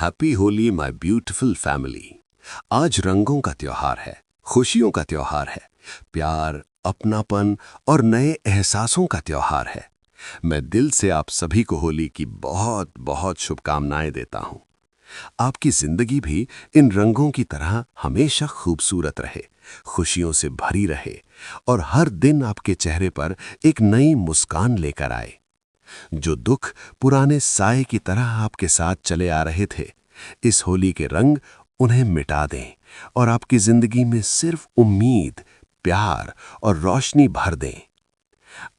Happy Holi my beautiful family. आज रंगों का त्योहार है, खुशियों का त्योहार है, प्यार, अपनापन और नए एहसासों का त्योहार है। मैं दिल से आप सभी को होली की बहुत बहुत शुभकामनाएं देता हूं। आपकी जिंदगी भी इन रंगों की तरह हमेशा खूबसूरत रहे, खुशियों से भरी रहे और हर दिन आपके चेहरे पर एक नई मुस्कान लेकर आए। जो दुख पुराने साए की तरह आपके साथ चले आ रहे थे, इस होली के रंग उन्हें मिटा दें और आपकी जिंदगी में सिर्फ उम्मीद, प्यार और रोशनी भर दें।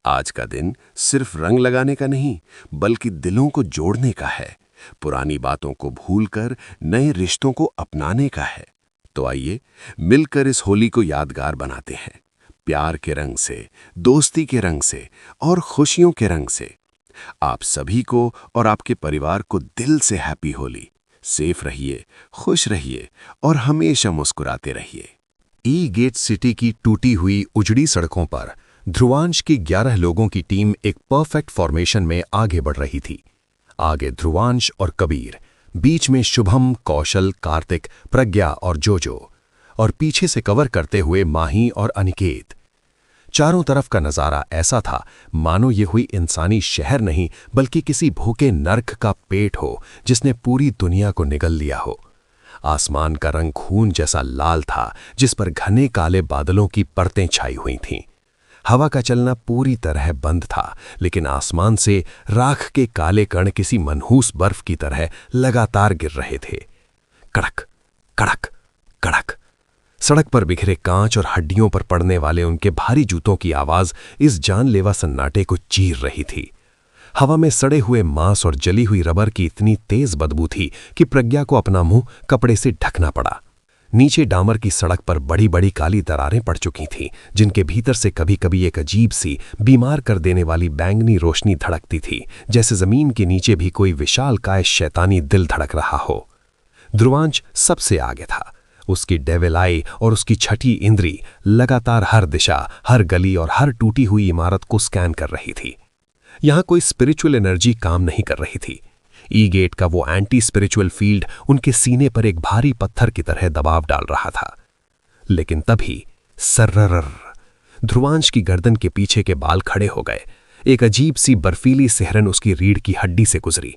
आज का दिन सिर्फ रंग लगाने का नहीं, बल्कि दिलों को जोड़ने का है, पुरानी बातों को भूलकर नए रिश्तों को अपनाने का है। तो आइए मिलकर इस होली को यादगार बनाते हैं, प्यार के रंग से, दोस्ती के रंग से और खुशियों के रंग से। आप सभी को और आपके परिवार को दिल से हैप्पी होली। सेफ रहिए, खुश रहिए और हमेशा मुस्कुराते रहिए। ई गेट सिटी की टूटी हुई उजड़ी सड़कों पर ध्रुवांश की 11 लोगों की टीम एक परफेक्ट फॉर्मेशन में आगे बढ़ रही थी। आगे ध्रुवांश और कबीर, बीच में शुभम, कौशल, कार्तिक, प्रज्ञा और जोजो, और पीछे से कवर करते हुए माही और अनिकेत। चारों तरफ का नजारा ऐसा था मानो ये हुई इंसानी शहर नहीं, बल्कि किसी भूखे नर्क का पेट हो जिसने पूरी दुनिया को निगल लिया हो। आसमान का रंग खून जैसा लाल था, जिस पर घने काले बादलों की परतें छाई हुई थीं। हवा का चलना पूरी तरह बंद था, लेकिन आसमान से राख के काले कण किसी मनहूस बर्फ की तरह लगातार गिर रहे थे। कड़क कड़क कड़क। सड़क पर बिखरे कांच और हड्डियों पर पड़ने वाले उनके भारी जूतों की आवाज इस जानलेवा सन्नाटे को चीर रही थी। हवा में सड़े हुए मांस और जली हुई रबर की इतनी तेज बदबू थी कि प्रज्ञा को अपना मुंह कपड़े से ढकना पड़ा। नीचे डामर की सड़क पर बड़ी बड़ी काली दरारें पड़ चुकी थीं, जिनके भीतर से कभी कभी एक अजीब सी बीमार कर देने वाली बैंगनी रोशनी धड़कती थी, जैसे जमीन के नीचे भी कोई विशालकाय शैतानी दिल धड़क रहा हो। ध्रुवांश सबसे आगे था। उसकी डेविल आई और उसकी छठी इंद्री लगातार हर दिशा, हर गली और हर टूटी हुई इमारत को स्कैन कर रही थी। यहां कोई स्पिरिचुअल एनर्जी काम नहीं कर रही थी। ई गेट का वो एंटी स्पिरिचुअल फील्ड उनके सीने पर एक भारी पत्थर की तरह दबाव डाल रहा था। लेकिन तभी सर्रर, ध्रुवांश की गर्दन के पीछे के बाल खड़े हो गए। एक अजीब सी बर्फीली सिहरन उसकी रीढ़ की हड्डी से गुजरी।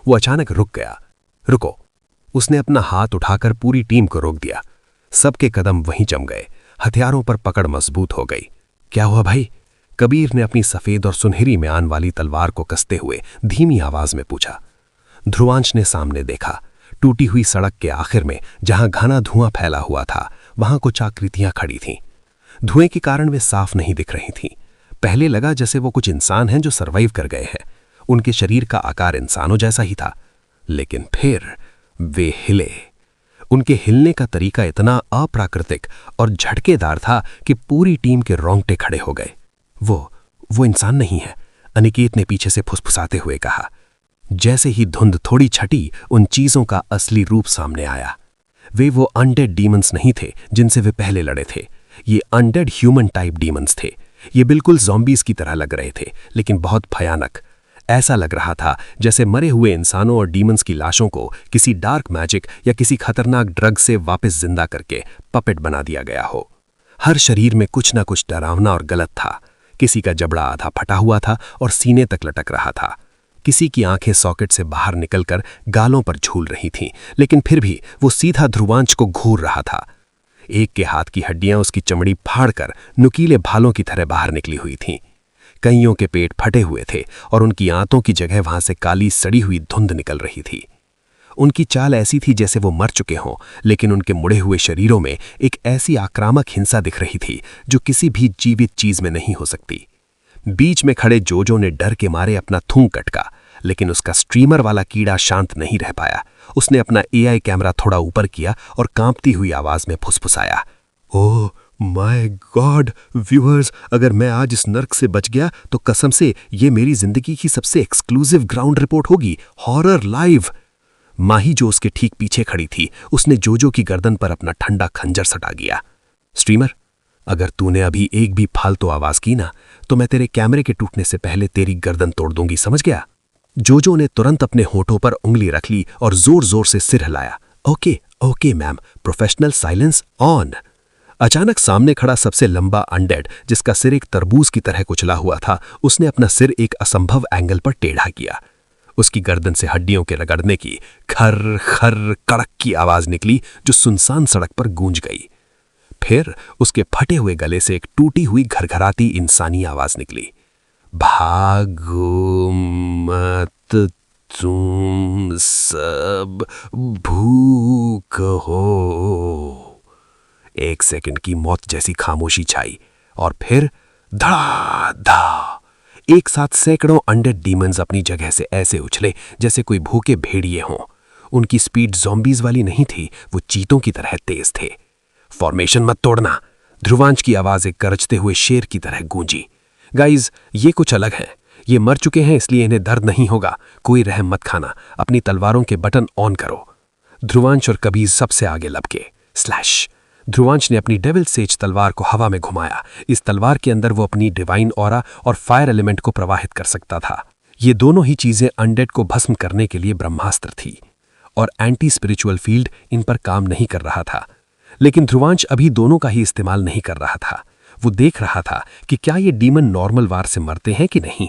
वो अचानक रुक गया। रुको। उसने अपना हाथ उठाकर पूरी टीम को रोक दिया। सबके कदम वहीं जम गए, हथियारों पर पकड़ मजबूत हो गई। क्या हुआ भाई? कबीर ने अपनी सफेद और सुनहरी म्यान वाली तलवार को कसते हुए धीमी आवाज में पूछा। ध्रुवांश ने सामने देखा। टूटी हुई सड़क के आखिर में जहां घना धुआं फैला हुआ था, वहां कुछ आकृतियां खड़ी थीं। धुएं के कारण वे साफ नहीं दिख रही थीं। पहले लगा जैसे वो कुछ इंसान हैं जो सरवाइव कर गए हैं। उनके शरीर का आकार इंसानों जैसा ही था, लेकिन फिर वे हिले। उनके हिलने का तरीका इतना अप्राकृतिक और झटकेदार था कि पूरी टीम के रोंगटे खड़े हो गए। वो इंसान नहीं है, अनिकेत ने पीछे से फुसफुसाते हुए कहा। जैसे ही धुंध थोड़ी छटी, उन चीजों का असली रूप सामने आया। वे वो अनडेड डीमंस नहीं थे जिनसे वे पहले लड़े थे। ये अनडेड ह्यूमन टाइप डीमंस थे। ये बिल्कुल ज़ॉम्बीज की तरह लग रहे थे, लेकिन बहुत भयानक। ऐसा लग रहा था जैसे मरे हुए इंसानों और डीमंस की लाशों को किसी डार्क मैजिक या किसी खतरनाक ड्रग से वापस जिंदा करके पपेट बना दिया गया हो। हर शरीर में कुछ ना कुछ डरावना और गलत था। किसी का जबड़ा आधा फटा हुआ था और सीने तक लटक रहा था। किसी की आंखें सॉकेट से बाहर निकलकर गालों पर झूल रही थीं, लेकिन फिर भी वो सीधा ध्रुवांश को घूर रहा था। एक के हाथ की हड्डियां उसकी चमड़ी फाड़कर नुकीले भालों की तरह बाहर निकली हुई थीं। कईयों के पेट फटे हुए थे और उनकी आंतों की जगह वहां से काली सड़ी हुई धुंध निकल रही थी। उनकी चाल ऐसी थी जैसे वो मर चुके हों, लेकिन उनके मुड़े हुए शरीरों में एक ऐसी आक्रामक हिंसा दिख रही थी जो किसी भी जीवित चीज में नहीं हो सकती। बीच में खड़े जोजो ने डर के मारे अपना थूं कटका, लेकिन उसका स्ट्रीमर वाला कीड़ा शांत नहीं रह पाया। उसने अपना एआई कैमरा थोड़ा ऊपर किया और कांपती हुई आवाज में फुसफुसाया, ओह माय गॉड व्यूअर्स, अगर मैं आज इस नर्क से बच गया तो कसम से ये मेरी जिंदगी की सबसे एक्सक्लूसिव ग्राउंड रिपोर्ट होगी, हॉरर लाइव। माही जो उसके ठीक पीछे खड़ी थी, उसने जोजो की गर्दन पर अपना ठंडा खंजर सटा दिया। स्ट्रीमर, अगर तूने अभी एक भी फालतू आवाज की ना, तो मैं तेरे कैमरे के टूटने से पहले तेरी गर्दन तोड़ दूंगी, समझ गया? जोजो ने तुरंत अपने होठों पर उंगली रख ली और जोर जोर से सिर हिलाया। Okay okay ma'am, professional silence on. अचानक सामने खड़ा सबसे लंबा अनडेड, जिसका सिर एक तरबूज की तरह कुचला हुआ था, उसने अपना सिर एक असंभव एंगल पर टेढ़ा किया। उसकी गर्दन से हड्डियों के रगड़ने की खर खर कड़क की आवाज निकली जो सुनसान सड़क पर गूंज गई। फिर उसके फटे हुए गले से एक टूटी हुई घरघराती इंसानी आवाज निकली, भागो मत, तुम सब भूख हो। एक सेकंड की मौत जैसी खामोशी छाई और फिर धड़ाधड़ एक साथ सैकड़ों अनडेड डीमंस अपनी जगह से ऐसे उछले जैसे कोई भूखे भेड़िए हों। उनकी स्पीड ज़ॉम्बीज वाली नहीं थी, वो चीतों की तरह तेज थे। फॉर्मेशन मत तोड़ना, ध्रुवांश की आवाज एक गरजते हुए शेर की तरह गूंजी। गाइज, ये कुछ अलग है। ये मर चुके हैं इसलिए इन्हें दर्द नहीं होगा। कोई रहम मत खाना, अपनी तलवारों के बटन ऑन करो। ध्रुवांश और कबीर सबसे आगे लपके। स्लैश। ध्रुवांश ने अपनी डेविल सेज तलवार को हवा में घुमाया। इस तलवार के अंदर वो अपनी डिवाइन ऑरा और फायर एलिमेंट को प्रवाहित कर सकता था। ये दोनों ही चीजें अनडेड को भस्म करने के लिए ब्रह्मास्त्र थी और एंटी स्पिरिचुअल फील्ड इन पर काम नहीं कर रहा था। लेकिन ध्रुवांश अभी दोनों का ही इस्तेमाल नहीं कर रहा था। वो देख रहा था कि क्या ये डीमन नॉर्मल वार से मरते हैं कि नहीं।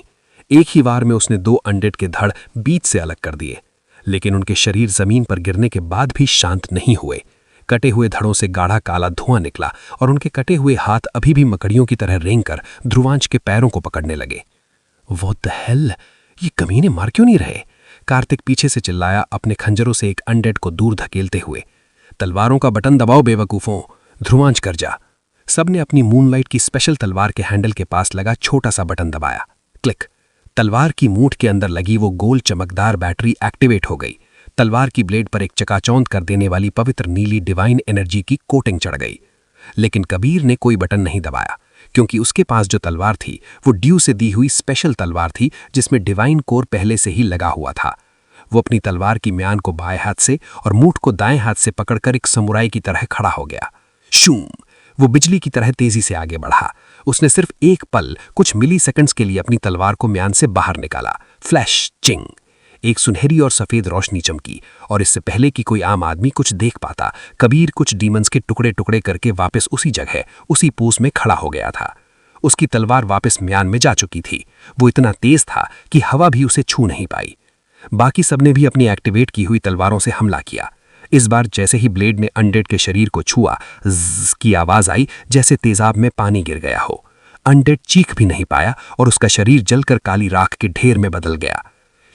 एक ही वार में उसने 2 अनडेड के धड़ बीच से अलग कर दिए, लेकिन उनके शरीर जमीन पर गिरने के बाद भी शांत नहीं हुए। कटे हुए धड़ों से गाढ़ा काला धुआं निकला और उनके कटे हुए हाथ अभी भी मकड़ियों की तरह रेंगकर ध्रुवांश के पैरों को पकड़ने लगे। व्हाट द हेल, ये कमीने मार क्यों नहीं रहे? कार्तिक पीछे से चिल्लाया, अपने खंजरों से एक अनडेड को दूर धकेलते हुए। तलवारों का बटन दबाओ बेवकूफों, ध्रुवांश कर जा। सबने अपनी मूनलाइट की स्पेशल तलवार के हैंडल के पास लगा छोटा सा बटन दबाया। क्लिक। तलवार की मूठ के अंदर लगी वो गोल चमकदार बैटरी एक्टिवेट हो गई। तलवार की ब्लेड पर एक चकाचौंध कर देने वाली पवित्र नीली डिवाइन एनर्जी की कोटिंग चढ़ गई। लेकिन कबीर ने कोई बटन नहीं दबाया, क्योंकि उसके पास जो तलवार थी वो ड्यू से दी हुई स्पेशल तलवार थी जिसमें डिवाइन कोर पहले से ही लगा हुआ था। वो अपनी तलवार की म्यान को बाएं हाथ से और मूठ को दाएं हाथ से पकड़कर एक समुराई की तरह खड़ा हो गया। शूम! वो बिजली की तरह तेजी से आगे बढ़ा। उसने सिर्फ एक पल, कुछ मिली सेकंड्स के लिए अपनी तलवार को म्यान से बाहर निकाला। फ्लैश! चिंग! एक सुनहरी और सफेद रोशनी चमकी और इससे पहले कि कोई आम आदमी कुछ देख पाता, कबीर कुछ डीमंस के टुकड़े टुकड़े करके वापस उसी जगह, उसी पोस में खड़ा हो गया था। उसकी तलवार वापस म्यान में जा चुकी थी। वो इतना तेज था कि हवा भी उसे छू नहीं पाई। बाकी सबने भी अपनी एक्टिवेट की हुई तलवारों से हमला किया। इस बार जैसे ही ब्लेड ने अनडेड के शरीर को छुआ, ज़्ज़ की आवाज आई जैसे तेजाब में पानी गिर गया हो। अनडेड चीख भी नहीं पाया और उसका शरीर जलकर काली राख के ढेर में बदल गया।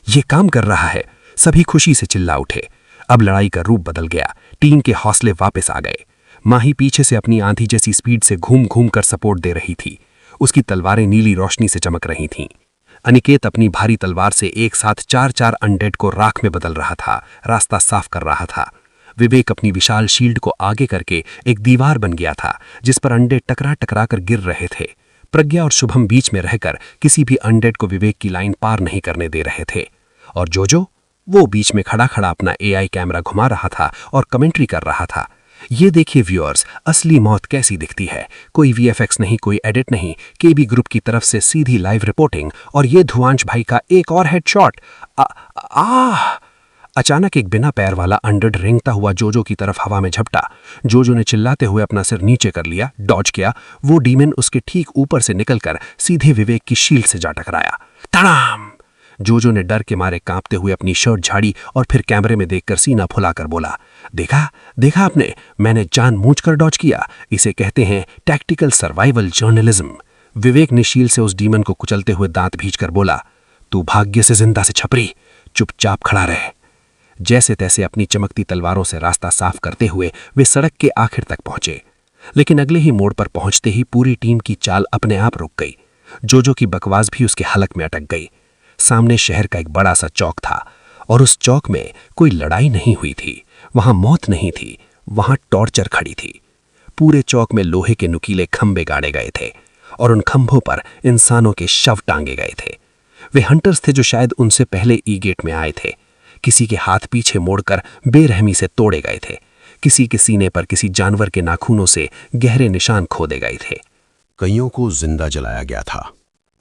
ये काम कर रहा है, सभी खुशी से चिल्ला उठे। अब लड़ाई का रूप बदल गया। टीम के हौसले वापस आ गए। माही पीछे से अपनी आंधी जैसी स्पीड से घूम घूम कर सपोर्ट दे रही थी। उसकी तलवारें नीली रोशनी से चमक रही थीं। अनिकेत अपनी भारी तलवार से एक साथ 4-4 अनडेड को राख में बदल रहा था, रास्ता साफ कर रहा था। विवेक अपनी विशाल शील्ड को आगे करके एक दीवार बन गया था जिस पर अनडेड टकरा टकरा कर गिर रहे थे। प्रज्ञा और शुभम बीच में रहकर किसी भी अनडेड को विवेक की लाइन पार नहीं करने दे रहे थे। और जोजो, वो बीच में खड़ा खड़ा अपना एआई कैमरा घुमा रहा था और कमेंट्री कर रहा था। ये देखिए व्यूअर्स, असली मौत कैसी दिखती है। कोई वीएफएक्स नहीं, कोई एडिट नहीं, केबी ग्रुप की तरफ से सीधी लाइव रिपोर्टिंग। और ये ध्रुवांश भाई का एक और हेडशॉट। अचानक एक बिना पैर वाला अनडेड रेंगता हुआ जोजो की तरफ हवा में झपटा। जोजो ने चिल्लाते हुए अपना सिर नीचे कर लिया, डॉज किया। वो डीमन उसके ठीक ऊपर से निकलकर सीधे विवेक की शील्ड से जा टकराया। तड़ाम! जोजो ने डर के मारे कांपते हुए अपनी शर्ट झाड़ी और फिर कैमरे में देखकर सीना फुलाकर बोला, देखा देखा आपने, मैंने जानबूझकर डॉज किया। इसे कहते हैं टैक्टिकल सर्वाइवल जर्नलिज्म। विवेक ने शील्ड से उस डीमन को कुचलते हुए दांत भींचकर बोला, तू भाग्य से जिंदा से छपरी, चुपचाप खड़ा रहे। जैसे तैसे अपनी चमकती तलवारों से रास्ता साफ करते हुए वे सड़क के आखिर तक पहुंचे। लेकिन अगले ही मोड़ पर पहुंचते ही पूरी टीम की चाल अपने आप रुक गई। जोजो की बकवास भी उसके हलक में अटक गई। सामने शहर का एक बड़ा सा चौक था और उस चौक में कोई लड़ाई नहीं हुई थी, वहां मौत नहीं थी, वहां टॉर्चर खड़ी थी। पूरे चौक में लोहे के नुकीले खंभे गाड़े गए थे और उन खंभों पर इंसानों के शव टांगे गए थे। वे हंटर्स थे जो शायद उनसे पहले ई गेट में आए थे। किसी के हाथ पीछे मोड़कर बेरहमी से तोड़े गए थे। किसी के सीने पर किसी जानवर के नाखूनों से गहरे निशान खोदे गए थे। कईयों को जिंदा जलाया गया था।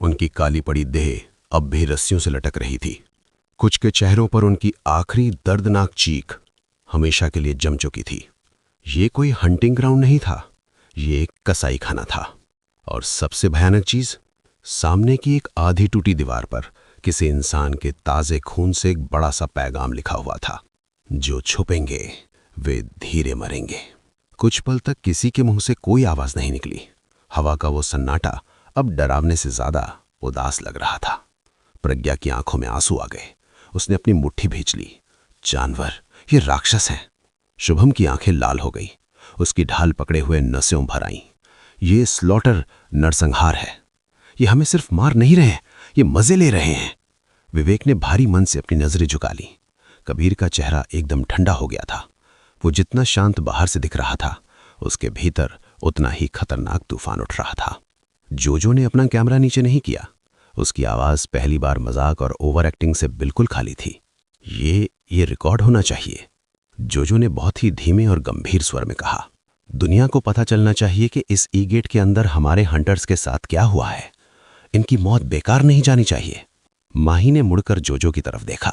उनकी काली पड़ी देह अब भी रस्सियों से लटक रही थी। कुछ के चेहरों पर उनकी आखिरी दर्दनाक चीख हमेशा के लिए जम चुकी थी। ये कोई हंटिंग ग्राउंड नहीं था, ये एक कसाई खाना था। और सबसे भयानक चीज, सामने की एक आधी टूटी दीवार पर किसी इंसान के ताजे खून से एक बड़ा सा पैगाम लिखा हुआ था, जो छुपेंगे वे धीरे मरेंगे। कुछ पल तक किसी के मुंह से कोई आवाज नहीं निकली। हवा का वो सन्नाटा अब डरावने से ज्यादा उदास लग रहा था। प्रज्ञा की आंखों में आंसू आ गए। उसने अपनी मुट्ठी भींच ली। जानवर, ये राक्षस हैं। शुभम की आंखें लाल हो गई। उसकी ढाल पकड़े हुए नसें भर आईं। ये स्लॉटर नरसंहार है। ये हमें सिर्फ मार नहीं रहे, ये मजे ले रहे हैं। विवेक ने भारी मन से अपनी नजरें झुका ली। कबीर का चेहरा एकदम ठंडा हो गया था। वो जितना शांत बाहर से दिख रहा था, उसके भीतर उतना ही खतरनाक तूफान उठ रहा था। जोजो ने अपना कैमरा नीचे नहीं किया। उसकी आवाज पहली बार मजाक और ओवर एक्टिंग से बिल्कुल खाली थी। ये रिकॉर्ड होना चाहिए। जोजो ने बहुत ही धीमे और गंभीर स्वर में कहा। दुनिया को पता चलना चाहिए कि इस ई गेट के अंदर हमारे हंटर्स के साथ क्या हुआ है। इनकी मौत बेकार नहीं जानी चाहिए। माही ने मुड़कर जोजो की तरफ देखा।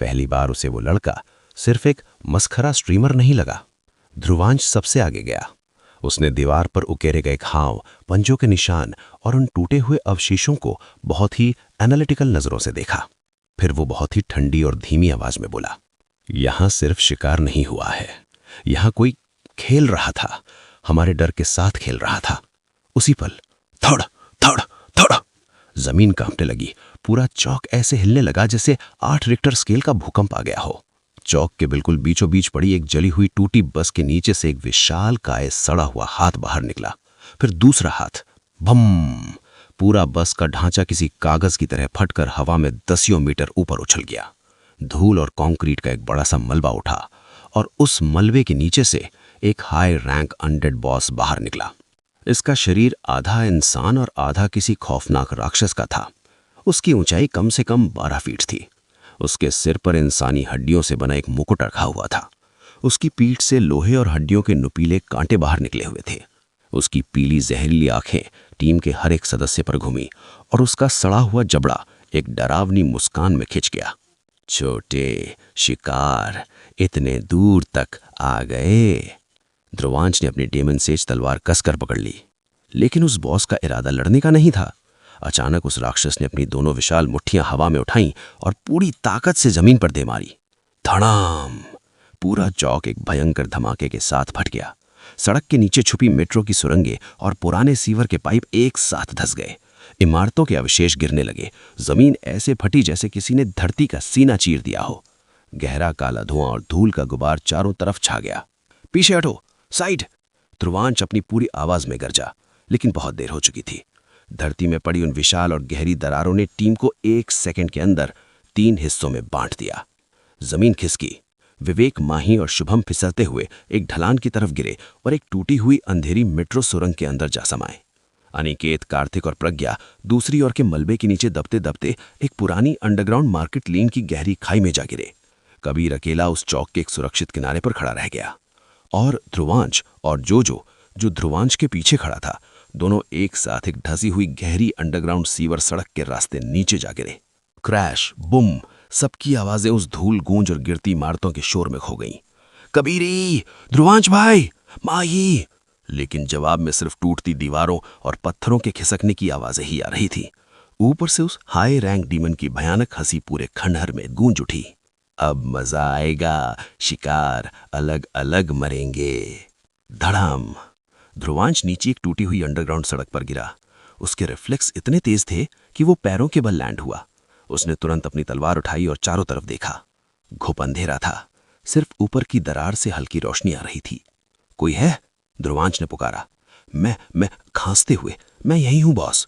पहली बार उसे वो लड़का सिर्फ एक मस्खरा स्ट्रीमर नहीं लगा। ध्रुवांश सबसे आगे गया। उसने दीवार पर उकेरे गए घाव, पंजों के निशान और उन टूटे हुए अवशेषों को बहुत ही एनालिटिकल नजरों से देखा। फिर वो बहुत ही ठंडी और धीमी आवाज में बोला, यहां सिर्फ शिकार नहीं हुआ है, यहां कोई खेल रहा था, हमारे डर के साथ खेल रहा था। उसी पल थड़ थड़ थड़ जमीन कांपने लगी। पूरा चौक ऐसे हिलने लगा जैसे 8 रिक्टर स्केल का भूकंप आ गया हो। चौक के बिल्कुल बीचों बीच पड़ी एक जली हुई टूटी बस के नीचे से एक विशाल काय सड़ा हुआ हाथ बाहर निकला। फिर दूसरा हाथ, भम! पूरा बस का ढांचा किसी कागज की तरह फटकर हवा में 10 मीटर ऊपर उछल गया। धूल और कंक्रीट का एक बड़ा सा मलबा उठा और उस मलबे के नीचे से एक हाई रैंक अनडेड बॉस बाहर निकला। इसका शरीर आधा इंसान और आधा किसी खौफनाक राक्षस का था। उसकी ऊंचाई कम से कम 12 फीट थी। उसके सिर पर इंसानी हड्डियों से बना एक मुकुट रखा हुआ था। उसकी पीठ से लोहे और हड्डियों के नुकीले कांटे बाहर निकले हुए थे। उसकी पीली जहरीली आंखें टीम के हर एक सदस्य पर घूमी और उसका सड़ा हुआ जबड़ा एक डरावनी मुस्कान में खिंच गया। छोटे शिकार इतने दूर तक आ गए। ध्रुवांश ने अपनी डेमन सेज तलवार कसकर पकड़ ली, लेकिन उस बॉस का इरादा लड़ने का नहीं था। अचानक उस राक्षस ने अपनी दोनों विशाल मुट्ठियां हवा में उठाईं और पूरी ताकत से जमीन पर दे मारी। धड़ाम! पूरा चौक एक भयंकर धमाके के साथ फट गया। सड़क के नीचे छुपी मेट्रो की सुरंगें और पुराने सीवर के पाइप एक साथ धंस गए। इमारतों के अवशेष गिरने लगे। जमीन ऐसे फटी जैसे किसी ने धरती का सीना चीर दिया हो। गहरा काला धुआं और धूल का गुबार चारों तरफ छा गया। पीछे हटो, साइड! ध्रुवांश अपनी पूरी आवाज में गरजा, लेकिन बहुत देर हो चुकी थी। धरती में पड़ी उन विशाल और गहरी दरारों ने टीम को 1 सेकंड के अंदर 3 हिस्सों में बांट दिया। जमीन खिसकी। विवेक, माही और शुभम फिसलते हुए एक ढलान की तरफ गिरे और एक टूटी हुई अंधेरी मेट्रो सुरंग के अंदर जा समाये। अनिकेत, कार्तिक और प्रज्ञा दूसरी ओर के मलबे के नीचे दबते दबते एक पुरानी अंडरग्राउंड मार्केट लेन की गहरी खाई में जा गिरे। कबीर अकेला उस चौक के एक सुरक्षित किनारे पर खड़ा रह गया और ध्रुवांश और जोजो, जो ध्रुवांश के पीछे खड़ा था, दोनों एक साथ एक धसी हुई गहरी अंडरग्राउंड सीवर सड़क के रास्ते नीचे जा गिरे। क्रैश, बुम! सबकी आवाजें उस धूल गूंज और गिरती इमारतों के शोर में खो गईं। कबीरी, ध्रुवांश भाई, माही! लेकिन जवाब में सिर्फ टूटती दीवारों और पत्थरों के खिसकने की आवाजें ही आ रही थी। ऊपर से उस हाई रैंक डीमन की भयानक हंसी पूरे खंडहर में गूंज उठी। अब मजा आएगा, शिकार अलग अलग मरेंगे। धड़ाम! ध्रुवांश नीचे एक टूटी हुई अंडरग्राउंड सड़क पर गिरा। उसके रिफ्लेक्स इतने तेज थे कि वो पैरों के बल लैंड हुआ। उसने तुरंत अपनी तलवार उठाई और चारों तरफ देखा। घुप अंधेरा था, सिर्फ ऊपर की दरार से हल्की रोशनी आ रही थी। कोई है? ध्रुवांश ने पुकारा। मैं खांसते हुए, मैं यही हूं बॉस।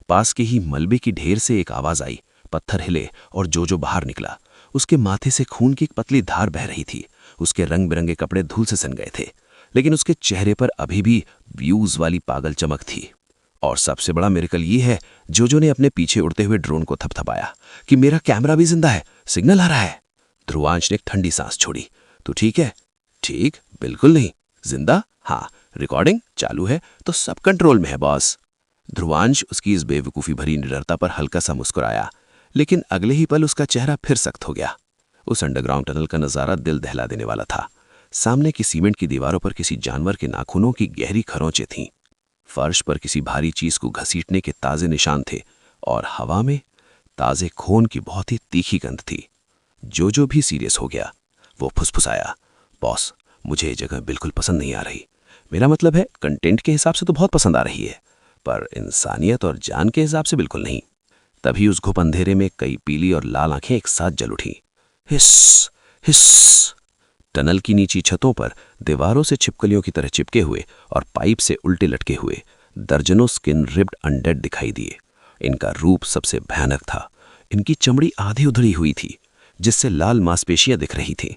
पास के ही मलबे की ढेर से एक आवाज आई। पत्थर हिले और जोजो बाहर निकला। उसके माथे से खून की एक पतली धार बह रही थी। उसके रंग बिरंगे कपड़े धूल से सन गए थे, लेकिन उसके चेहरे पर अभी भी व्यूज वाली पागल चमक थी। और सबसे बड़ा मिरेकल ये है, जोजो ने अपने पीछे उड़ते हुए ड्रोन को थपथपाया कि मेरा कैमरा भी जिंदा है, सिग्नल आ रहा है। ध्रुवांश ने एक ठंडी सांस छोड़ी। तू ठीक है? ठीक? बिल्कुल नहीं। जिंदा? हाँ। रिकॉर्डिंग चालू है तो सब कंट्रोल में है बॉस। ध्रुवांश उसकी इस बेवकूफ़ी भरी निडरता पर हल्का सा मुस्कुराया। लेकिन अगले ही पल उसका चेहरा फिर सख्त हो गया। उस अंडरग्राउंड टनल का नजारा दिल दहला देने वाला था। सामने की सीमेंट की दीवारों पर किसी जानवर के नाखूनों की गहरी खरोंचें थीं। फर्श पर किसी भारी चीज को घसीटने के ताजे निशान थे और हवा में ताजे खून की बहुत ही तीखी गंध थी। जो भी सीरियस हो गया। वो फुसफुसाया, बॉस, मुझे ये जगह बिल्कुल पसंद नहीं आ रही। मेरा मतलब है, कंटेंट के हिसाब से तो बहुत पसंद आ रही है, पर इंसानियत और जान के हिसाब से बिल्कुल नहीं। तभी उस घुप अंधेरे में कई पीली और लाल आंखें एक साथ जल उठी। हिस हिस। टनल की नीची छतों पर दीवारों से छिपकलियों की तरह चिपके हुए और पाइप से उल्टे लटके हुए दर्जनों स्किन रिप्ड अनडेड दिखाई दिए। इनका रूप सबसे भयानक था। इनकी चमड़ी आधी उधड़ी हुई थी, जिससे लाल मांसपेशियां दिख रही थीं।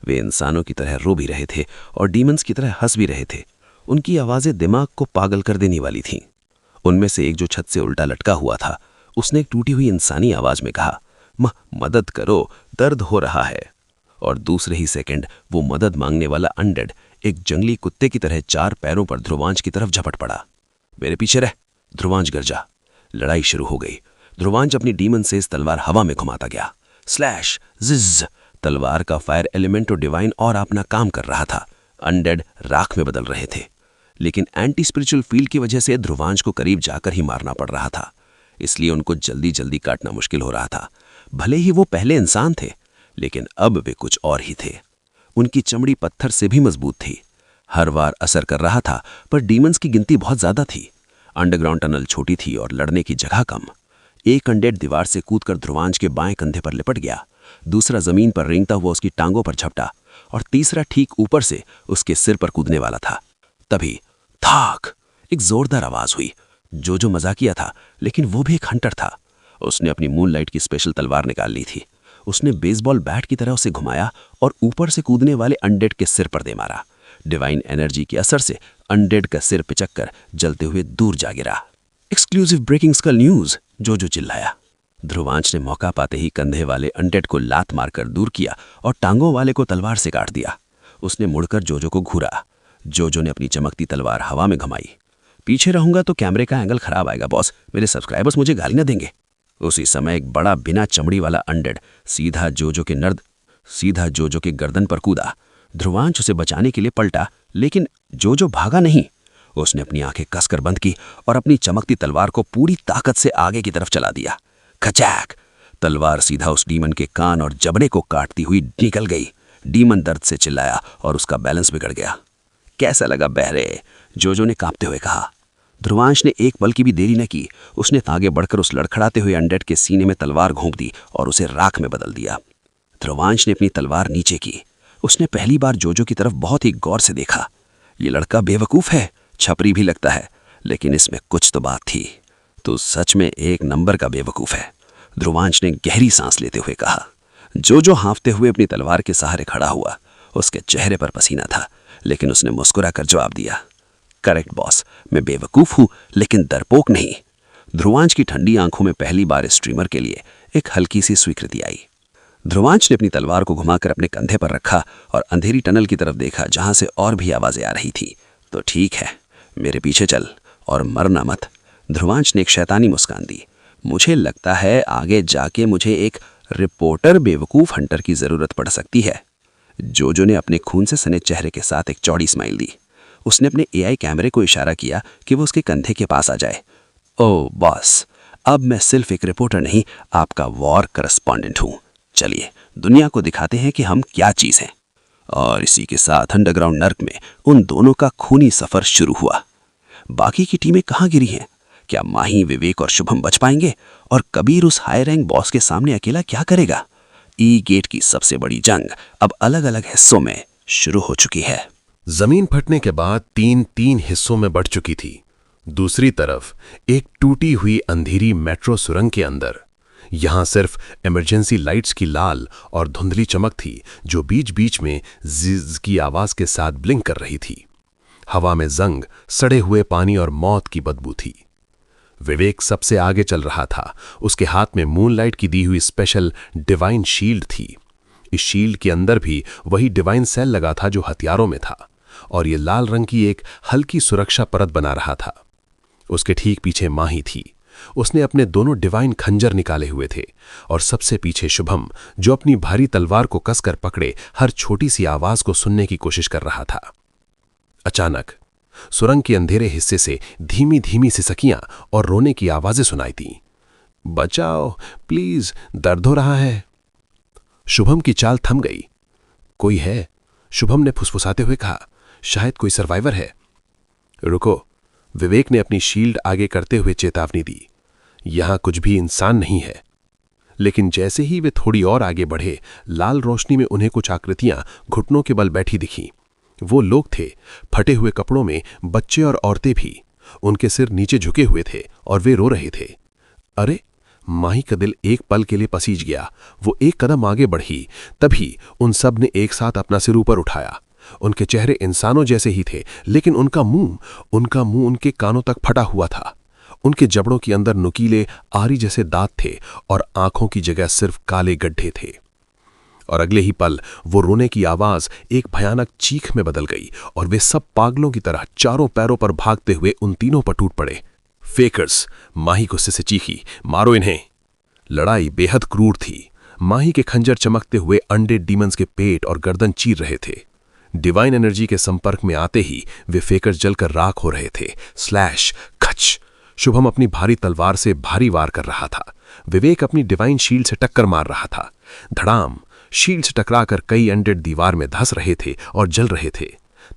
वे इंसानों की तरह रो भी रहे थे और डीमंस की तरह हंस भी रहे थे। उनकी आवाजें दिमाग को पागल कर देने वाली थीं। उनमें से एक जो छत से उल्टा लटका हुआ था, उसने एक टूटी हुई इंसानी आवाज में कहा, मदद करो, दर्द हो रहा है। और दूसरे ही सेकंड वो मदद मांगने वाला अनडेड एक जंगली कुत्ते की तरह 4 पैरों पर ध्रुवांश की तरफ झपट पड़ा। मेरे पीछे रह, ध्रुवांश गरजा। लड़ाई शुरू हो गई। ध्रुवांश अपनी डीमन से इस तलवार हवा में घुमाता गया। स्लैश, जिज। तलवार का फायर एलिमेंट और डिवाइन और अपना काम कर रहा था। अनडेड राख में बदल रहे थे, लेकिन एंटी स्पिरिचुअल फील्ड की वजह से ध्रुवांश को करीब जाकर ही मारना पड़ रहा था। इसलिए उनको जल्दी जल्दी काटना मुश्किल हो रहा था। भले ही वो पहले इंसान थे, लेकिन अब वे कुछ और ही थे। उनकी चमड़ी पत्थर से भी मजबूत थी। हर वार असर कर रहा था, पर डीमंस की गिनती बहुत ज्यादा थी। अंडरग्राउंड टनल छोटी थी और लड़ने की जगह कम। एक अनडेड दीवार से कूदकर ध्रुवांश के बाएं कंधे पर लिपट गया। दूसरा जमीन पर रेंगता हुआ उसकी टांगों पर झपटा और तीसरा ठीक ऊपर से उसके सिर पर कूदने वाला था। तभी थाक, एक जोरदार आवाज हुई। जो मजाकिया था, लेकिन वो भी एक हंटर था। उसने अपनी मूनलाइट की स्पेशल तलवार निकाल ली थी। उसने बेसबॉल बैट की तरह उसे घुमाया और ऊपर से कूदने वाले अनडेड के सिर पर दे मारा। डिवाइन एनर्जी के असर से अनडेड का सिर पिचककर जलते हुए दूर जा गिरा। एक्सक्लूसिव ब्रेकिंग स्कल न्यूज, जो चिल्लाया। ध्रुवांश ने मौका पाते ही कंधे वाले अनडेड को लात मारकर दूर किया और टांगों वाले को तलवार से काट दिया। उसने मुड़कर जोजो को घूरा। जोजो ने अपनी चमकती तलवार हवा में घुमाई। पीछे रहूंगा तो कैमरे का एंगल खराब आएगा बॉस, मेरे सब्सक्राइबर्स मुझे गाली न देंगे। उसी समय एक बड़ा बिना चमड़ी वाला अनडेड सीधा जोजो के गर्दन पर कूदा। ध्रुवांश उसे बचाने के लिए पलटा, लेकिन जोजो भागा नहीं। उसने अपनी आंखें कसकर बंद की और अपनी चमकती तलवार को पूरी ताकत से आगे की तरफ चला दिया। खचैक! तलवार सीधा उस डीमन के कान और जबड़े को काटती हुई निकल गई। डीमन दर्द से चिल्लाया और उसका बैलेंस बिगड़ गया। कैसा लगा बहरे? जोजो ने कांपते हुए कहा। ध्रुवांश ने एक पल की भी देरी न की। उसने आगे बढ़कर उस लड़खड़ाते हुए अनडेड के सीने में तलवार घोंप दी और उसे राख में बदल दिया। ध्रुवांश ने अपनी तलवार नीचे की। उसने पहली बार जोजो की तरफ बहुत ही गौर से देखा। ये लड़का बेवकूफ है, छपरी भी लगता है, लेकिन इसमें कुछ तो बात थी। तो सच में एक नंबर का बेवकूफ है, ध्रुवांश ने गहरी सांस लेते हुए कहा। जोजो हाँफते हुए अपनी तलवार के सहारे खड़ा हुआ। उसके चेहरे पर पसीना था, लेकिन उसने मुस्कुराकर जवाब दिया, करेक्ट बॉस, मैं बेवकूफ हूं, लेकिन डरपोक नहीं। ध्रुवांश की ठंडी आंखों में पहली बार स्ट्रीमर के लिए एक हल्की सी स्वीकृति आई। ध्रुवांश ने अपनी तलवार को घुमाकर अपने कंधे पर रखा और अंधेरी टनल की तरफ देखा, जहां से और भी आवाजें आ रही थी। तो ठीक है, मेरे पीछे चल और मरना मत। ध्रुवांश ने एक शैतानी मुस्कान दी। मुझे लगता है आगे जाके मुझे एक रिपोर्टर बेवकूफ हंटर की जरूरत पड़ सकती है। जोजो ने अपने खून से सने चेहरे के साथ एक चौड़ी स्माइल दी। उसने अपने एआई कैमरे को इशारा किया कि वो उसके कंधे के पास आ जाए। ओह बॉस, अब मैं सिर्फ एक रिपोर्टर नहीं, आपका वॉर करस्पॉन्डेंट हूं। चलिए दुनिया को दिखाते हैं कि हम क्या चीज हैं। और इसी के साथ अंडरग्राउंड नर्क में उन दोनों का खूनी सफर शुरू हुआ। बाकी की टीमें कहां गिरी हैं? क्या माही, विवेक और शुभम बच पाएंगे? और कबीर उस हाई रैंक बॉस के सामने अकेला क्या करेगा? ई गेट की सबसे बड़ी जंग अब अलग अलग हिस्सों में शुरू हो चुकी है। जमीन फटने के बाद तीन हिस्सों में बढ़ चुकी थी। दूसरी तरफ एक टूटी हुई अंधेरी मेट्रो सुरंग के अंदर। यहां सिर्फ इमरजेंसी लाइट्स की लाल और धुंधली चमक थी, जो बीच बीच में जिज की आवाज के साथ ब्लिंक कर रही थी। हवा में जंग, सड़े हुए पानी और मौत की बदबू थी। विवेक सबसे आगे चल रहा था। उसके हाथ में मूनलाइट की दी हुई स्पेशल डिवाइन शील्ड थी। इस शील्ड के अंदर भी वही डिवाइन सेल लगा था जो हथियारों में था, और ये लाल रंग की एक हल्की सुरक्षा परत बना रहा था। उसके ठीक पीछे माही थी। उसने अपने दोनों डिवाइन खंजर निकाले हुए थे और सबसे पीछे शुभम, जो अपनी भारी तलवार को कसकर पकड़े हर छोटी सी आवाज को सुनने की कोशिश कर रहा था। अचानक सुरंग के अंधेरे हिस्से से धीमी धीमी सिसकियां और रोने की आवाजें सुनाई थीं। बचाओ प्लीज, दर्द हो रहा है। शुभम की चाल थम गई। कोई है? शुभम ने फुसफुसाते हुए कहा। शायद कोई सर्वाइवर है। रुको, विवेक ने अपनी शील्ड आगे करते हुए चेतावनी दी। यहां कुछ भी इंसान नहीं है। लेकिन जैसे ही वे थोड़ी और आगे बढ़े, लाल रोशनी में उन्हें कुछ आकृतियां घुटनों के बल बैठी दिखीं। वो लोग थे, फटे हुए कपड़ों में, बच्चे और औरतें भी। उनके सिर नीचे झुके हुए थे और वे रो रहे थे। अरे, माही का दिल एक पल के लिए पसीज गया। वो एक कदम आगे बढ़ी, तभी उन सब ने एक साथ अपना सिर ऊपर उठाया। उनके चेहरे इंसानों जैसे ही थे, लेकिन उनका मुंह उनके कानों तक फटा हुआ था। उनके जबड़ों के अंदर नुकीले आरी जैसे दांत थे और आंखों की जगह सिर्फ काले गड्ढे थे। और अगले ही पल वो रोने की आवाज एक भयानक चीख में बदल गई और वे सब पागलों की तरह चारों पैरों पर भागते हुए उन तीनों पर टूट पड़े। फेकर्स, माही गुस्से से चीखी, मारो इन्हें। लड़ाई बेहद क्रूर थी। माही के खंजर चमकते हुए अनडेड डीमंस के पेट और गर्दन चीर रहे थे। डिवाइन एनर्जी के संपर्क में आते ही वे फेकर्स जलकर राख हो रहे थे। स्लैश, खच। शुभम अपनी भारी तलवार से भारी वार कर रहा था। विवेक अपनी डिवाइन शील्ड से टक्कर मार रहा था। धड़ाम, शील्ड से टकराकर कई अनडेड दीवार में धंस रहे थे और जल रहे थे।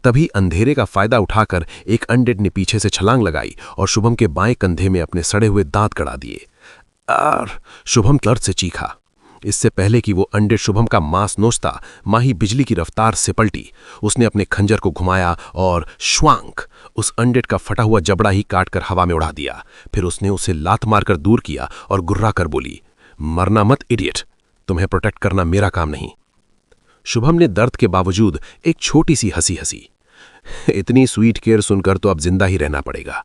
तभी अंधेरे का फायदा उठाकर एक अनडेड ने पीछे से छलांग लगाई और शुभम के बाएं कंधे में अपने सड़े हुए दांत गड़ा दिए। शुभम दर्द से चीखा। इससे पहले कि वो अनडेड शुभम का मांस नोचता, माही बिजली की रफ्तार से पलटी। उसने अपने खंजर को घुमाया और श्वांक, उस अनडेड का फटा हुआ जबड़ा ही काटकर हवा में उड़ा दिया। फिर उसने उसे लात मारकर दूर किया और गुर्रा कर बोली, मरना मत इडियट, तुम्हें प्रोटेक्ट करना मेरा काम नहीं। शुभम ने दर्द के बावजूद एक छोटी सी हंसी हंसी। इतनी स्वीट केयर सुनकर तो अब जिंदा ही रहना पड़ेगा।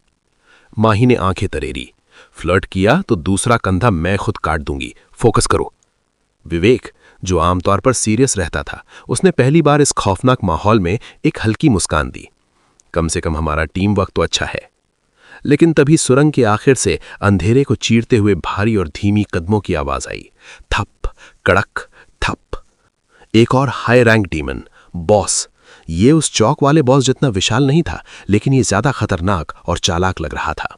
माही ने आंखें तरेरी। फ्लर्ट किया तो दूसरा कंधा मैं खुद काट दूंगी, फोकस करो। विवेक, जो आमतौर पर सीरियस रहता था, उसने पहली बार इस खौफनाक माहौल में एक हल्की मुस्कान दी। कम से कम हमारा टीम वर्क तो अच्छा है। लेकिन तभी सुरंग के आखिर से अंधेरे को चीरते हुए भारी और धीमी कदमों की आवाज आई। थप, कड़क, थप। एक और हाई रैंक डीमन, बॉस। ये उस चौक वाले बॉस जितना विशाल नहीं था, लेकिन ये ज्यादा खतरनाक और चालाक लग रहा था।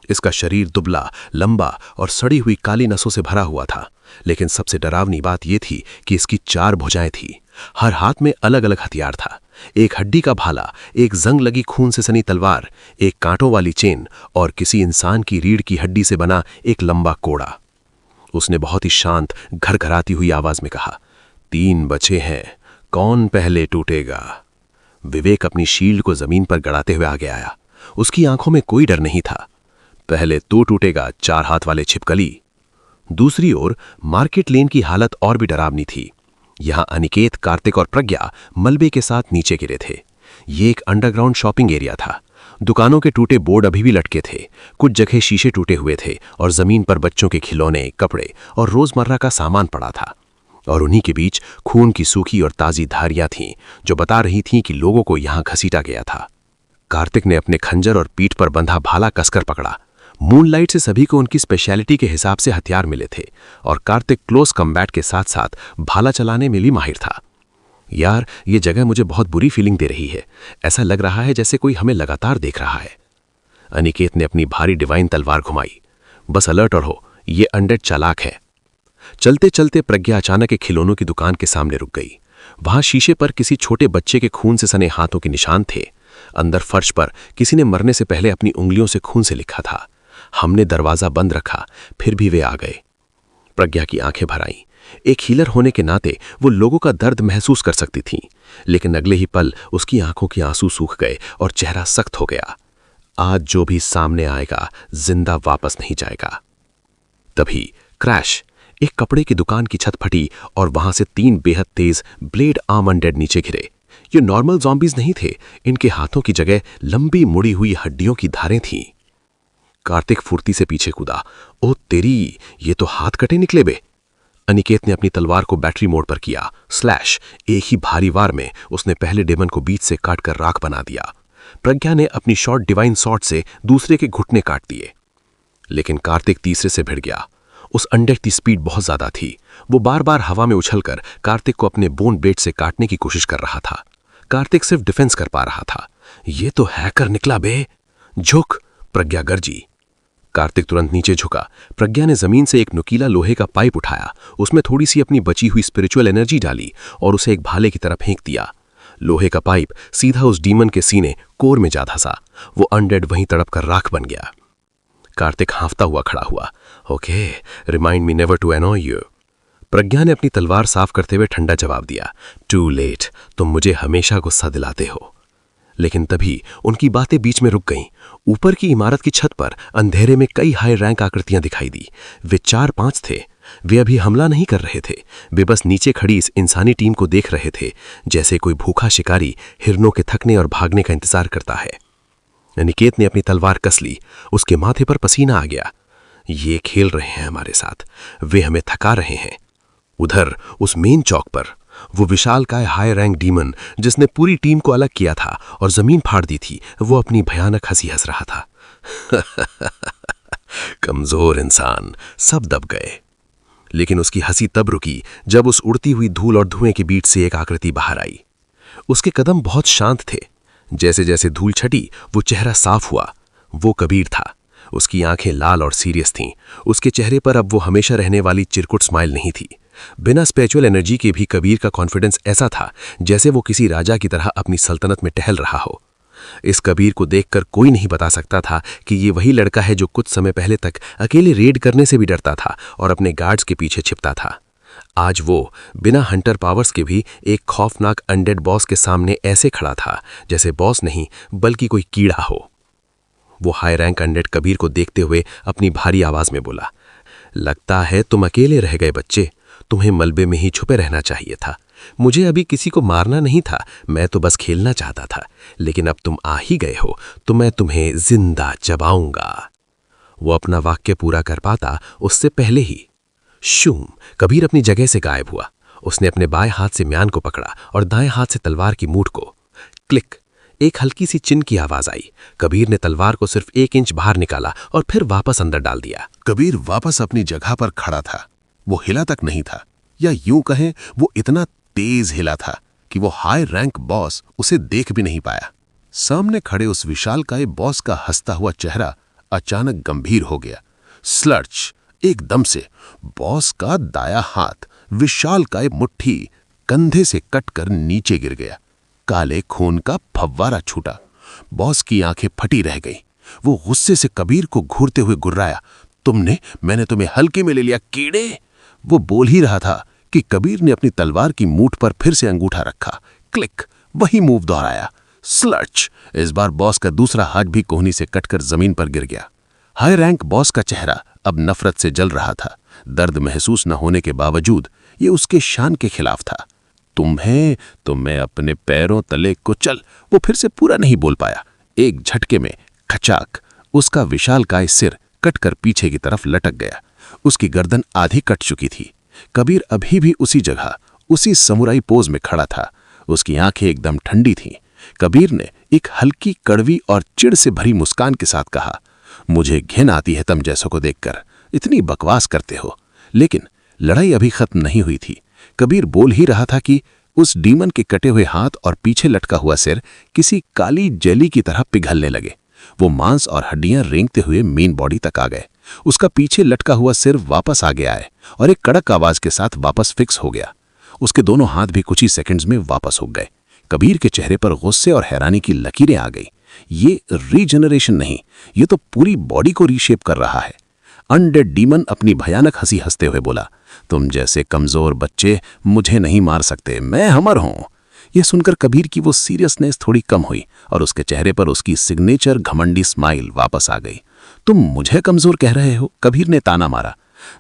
इसका शरीर दुबला, लंबा और सड़ी हुई काली नसों से भरा हुआ था। लेकिन सबसे डरावनी बात यह थी कि इसकी 4 भुजाएं थी। हर हाथ में अलग अलग हथियार था। एक हड्डी का भाला, एक जंग लगी खून से सनी तलवार, एक कांटों वाली चेन और किसी इंसान की रीढ़ की हड्डी से बना एक लंबा कोड़ा। उसने बहुत ही शांत, घरघराती हुई आवाज में कहा, 3 बचे हैं, कौन पहले टूटेगा? विवेक अपनी शील्ड को जमीन पर गड़ाते हुए आगे आया। उसकी आंखों में कोई डर नहीं था। पहले तो टूटेगा 4 हाथ वाले छिपकली। दूसरी ओर मार्केट लेन की हालत और भी डरावनी थी। यहां अनिकेत, कार्तिक और प्रज्ञा मलबे के साथ नीचे गिरे थे। ये एक अंडरग्राउंड शॉपिंग एरिया था। दुकानों के टूटे बोर्ड अभी भी लटके थे। कुछ जगह शीशे टूटे हुए थे और जमीन पर बच्चों के खिलौने, कपड़े और रोजमर्रा का सामान पड़ा था। और उन्हीं के बीच खून की सूखी और ताजी धारियां थीं, जो बता रही थीं कि लोगों को यहां घसीटा गया था। कार्तिक ने अपने खंजर और पीठ पर बंधा भाला कसकर पकड़ा। मूनलाइट से सभी को उनकी स्पेशलिटी के हिसाब से हथियार मिले थे और कार्तिक क्लोज कम्बैट के साथ साथ भाला चलाने में भी माहिर था। यार, ये जगह मुझे बहुत बुरी फीलिंग दे रही है। ऐसा लग रहा है जैसे कोई हमें लगातार देख रहा है। अनिकेत ने अपनी भारी डिवाइन तलवार घुमाई। बस अलर्ट और हो, ये अनडेड चालाक है। चलते चलते प्रज्ञा अचानक एक खिलौनों की दुकान के सामने रुक गई। वहां शीशे पर किसी छोटे बच्चे के खून से सने हाथों के निशान थे। अंदर फर्श पर किसी ने मरने से पहले अपनी उंगलियों से खून से लिखा था। हमने दरवाजा बंद रखा, फिर भी वे आ गए। प्रज्ञा की आंखें भर आईं। एक हीलर होने के नाते वो लोगों का दर्द महसूस कर सकती थी, लेकिन अगले ही पल उसकी आंखों के आंसू सूख गए और चेहरा सख्त हो गया। आज जो भी सामने आएगा जिंदा वापस नहीं जाएगा। तभी क्रैश, एक कपड़े की दुकान की छत फटी और वहां से 3 बेहद तेज ब्लेड आर्म अनडेड नीचे गिरे। ये नॉर्मल ज़ॉम्बीज नहीं थे। इनके हाथों की जगह लंबी मुड़ी हुई हड्डियों की धारें थीं। कार्तिक फुर्ती से पीछे कूदा। ओ तेरी, ये तो हाथ कटे निकले बे। अनिकेत ने अपनी तलवार को बैटरी मोड पर किया। स्लैश, एक ही भारी वार में उसने पहले डेमन को बीच से काटकर राख बना दिया। प्रज्ञा ने अपनी शॉर्ट डिवाइन सॉर्ड से दूसरे के घुटने काट दिए। लेकिन कार्तिक तीसरे से भिड़ गया। उस अनडेड की स्पीड बहुत ज्यादा थी। वो बार बार हवा में उछलकर कार्तिक को अपने बोन ब्लेड से काटने की कोशिश कर रहा था। कार्तिक सिर्फ डिफेंस कर पा रहा था। ये तो हैकर निकला बे। झुक, प्रज्ञा गर्जी। कार्तिक तुरंत नीचे झुका। प्रज्ञा ने जमीन से एक नुकीला लोहे का पाइप उठाया, उसमें थोड़ी सी अपनी बची हुई स्पिरिचुअल एनर्जी डाली और उसे एक भाले की तरफ फेंक दिया। लोहे का पाइप सीधा उस डीमन के सीने कोर में जा धंसा। वो अनडेड वहीं तड़प कर राख बन गया। कार्तिक हाँफता हुआ खड़ा हुआ। Okay, remind me never to annoy you. Pragya ने अपनी तलवार साफ करते हुए ठंडा जवाब दिया, टू लेट, तुम मुझे हमेशा गुस्सा दिलाते हो। लेकिन तभी उनकी बातें बीच में रुक गईं। ऊपर की इमारत की छत पर अंधेरे में कई हाई रैंक आकृतियां दिखाई दी। वे 4-5 थे। वे अभी हमला नहीं कर रहे थे। वे बस नीचे खड़ी इस इंसानी टीम को देख रहे थे, जैसे कोई भूखा शिकारी हिरनों के थकने और भागने का इंतजार करता है। निकेत ने अपनी तलवार कस ली। उसके माथे पर पसीना आ गया। ये खेल रहे हैं हमारे साथ, वे हमें थका रहे हैं। उधर उस मेन चौक पर वो विशालकाय हाई रैंक डीमन जिसने पूरी टीम को अलग किया था और जमीन फाड़ दी थी, वो अपनी भयानक हंसी हंस रहा था। कमजोर इंसान, सब दब गए। लेकिन उसकी हंसी तब रुकी जब उस उड़ती हुई धूल और धुएं के बीच से एक आकृति बाहर आई। उसके कदम बहुत शांत थे। जैसे जैसे धूल छटी वो चेहरा साफ हुआ। वो कबीर था। उसकी आंखें लाल और सीरियस थीं। उसके चेहरे पर अब वो हमेशा रहने वाली चिरकुट स्माइल नहीं थी। बिना स्पिरिचुअल एनर्जी के भी कबीर का कॉन्फिडेंस ऐसा था जैसे वो किसी राजा की तरह अपनी सल्तनत में टहल रहा हो। इस कबीर को देखकर कोई नहीं बता सकता था कि ये वही लड़का है जो कुछ समय पहले तक अकेले रेड करने से भी डरता था और अपने गार्ड्स के पीछे छिपता था। आज वो बिना हंटर पावर्स के भी एक खौफनाक अनडेड बॉस के सामने ऐसे खड़ा था जैसे बॉस नहीं बल्कि कोई कीड़ा हो। वो हाई रैंक अनडेड कबीर को देखते हुए अपनी भारी आवाज में बोला, लगता है तुम अकेले रह गए बच्चे। तुम्हें मलबे में ही छुपे रहना चाहिए था। मुझे अभी किसी को मारना नहीं था, मैं तो बस खेलना चाहता था। लेकिन अब तुम आ ही गए हो तो मैं तुम्हें जिंदा चबाऊंगा। वो अपना वाक्य पूरा कर पाता उससे पहले ही शूम, कबीर अपनी जगह से गायब हुआ। उसने अपने बाएं हाथ से म्यान को पकड़ा और दाएं हाथ से तलवार की मूठ को। क्लिक, एक हल्की सी चिन की आवाज आई। कबीर ने तलवार को सिर्फ 1 इंच बाहर निकाला और फिर वापस अंदर डाल दिया। कबीर वापस अपनी जगह पर खड़ा था। वो हिला तक नहीं था, या यूं कहें वो इतना तेज हिला था कि वो हाई रैंक बॉस उसे देख भी नहीं पाया। सामने खड़े उस विशालकाय बॉस का हंसता हुआ चेहरा अचानक गंभीर हो गया। स्लर्च, एकदम से बॉस का दाया हाथ विशालकाय मुट्ठी कंधे से कटकर नीचे गिर गया। काले खून का फव्वारा छूटा। बॉस की आंखें फटी रह गई। वो गुस्से से कबीर को घूरते हुए गुर्राया, मैंने तुम्हें हल्के में ले लिया कीड़े। वो बोल ही रहा था कि कबीर ने अपनी तलवार की मूठ पर फिर से अंगूठा रखा। क्लिक, वही मूव दोहराया। स्लर्च, इस बार बॉस का दूसरा हाथ भी कोहनी से कटकर जमीन पर गिर गया। हाई रैंक बॉस का चेहरा अब नफरत से जल रहा था। दर्द महसूस न होने के बावजूद ये उसके शान के खिलाफ था। तुम्हें अपने पैरों तले कुचल। वो फिर से पूरा नहीं बोल पाया। एक झटके में खचाक, उसका विशालकाय सिर कटकर पीछे की तरफ लटक गया। उसकी गर्दन आधी कट चुकी थी। कबीर अभी भी उसी जगह, उसी समुराई पोज में खड़ा था। उसकी आंखें एकदम ठंडी थीं। कबीर ने एक हल्की कड़वी और चिढ़ से भरी मुस्कान के साथ कहा, मुझे घिन आती है तुम जैसों को देखकर, इतनी बकवास करते हो। लेकिन लड़ाई अभी खत्म नहीं हुई थी। कबीर बोल ही रहा था कि उस डीमन के कटे हुए हाथ और पीछे लटका हुआ सिर किसी काली जेली की तरह पिघलने लगे। वो मांस और हड्डियां रेंगते हुए मेन बॉडी तक आ गए। उसका पीछे लटका हुआ सिर वापस आगे आए और एक कड़क आवाज के साथ वापस फिक्स हो गया। उसके दोनों हाथ भी कुछ ही सेकंड्स में वापस उग गए। कबीर के चेहरे पर गुस्से और हैरानी की लकीरें आ गई। ये रीजनरेशन नहीं, ये तो पूरी बॉडी को रीशेप कर रहा है। अनडेड डीमन अपनी भयानक हंसी हंसते हुए बोला, तुम जैसे कमजोर बच्चे मुझे नहीं मार सकते, मैं अमर हूं। यह सुनकर कबीर की वो सीरियसनेस थोड़ी कम हुई और उसके चेहरे पर उसकी सिग्नेचर घमंडी स्माइल वापस आ गई। तुम मुझे कमजोर कह रहे हो? कबीर ने ताना मारा,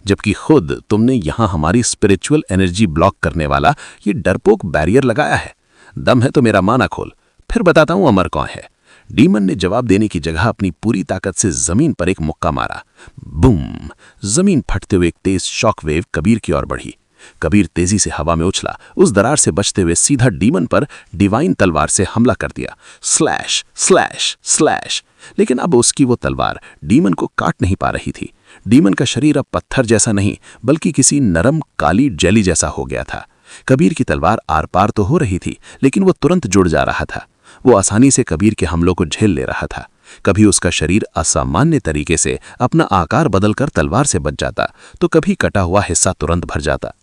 जबकि खुद तुमने यहां हमारी स्पिरिचुअल एनर्जी ब्लॉक करने वाला ये डरपोक बैरियर लगाया है। दम है तो मेरा माना खोल, फिर बताता हूं अमर कौन है। डीमन ने जवाब देने की जगह अपनी पूरी ताकत से जमीन पर एक मुक्का मारा। बूम! जमीन फटते हुए एक तेज शॉकवेव कबीर की ओर बढ़ी। कबीर तेजी से हवा में उछला, उस दरार से बचते हुए सीधा डीमन पर डिवाइन तलवार से हमला कर दिया। Slash slash slash! लेकिन अब उसकी वो तलवार डीमन को काट नहीं पा रही थी। डीमन का शरीर अब पत्थर जैसा नहीं बल्कि किसी नरम काली जेली जैसा हो गया था। कबीर की तलवार आर पार तो हो रही थी, लेकिन वो तुरंत जुड़ जा रहा था। वो आसानी से कबीर के हमलों को झेल ले रहा था। कभी उसका शरीर असामान्य तरीके से अपना आकार बदलकर तलवार से बच जाता, तो कभी कटा हुआ हिस्सा तुरंत भर जाता।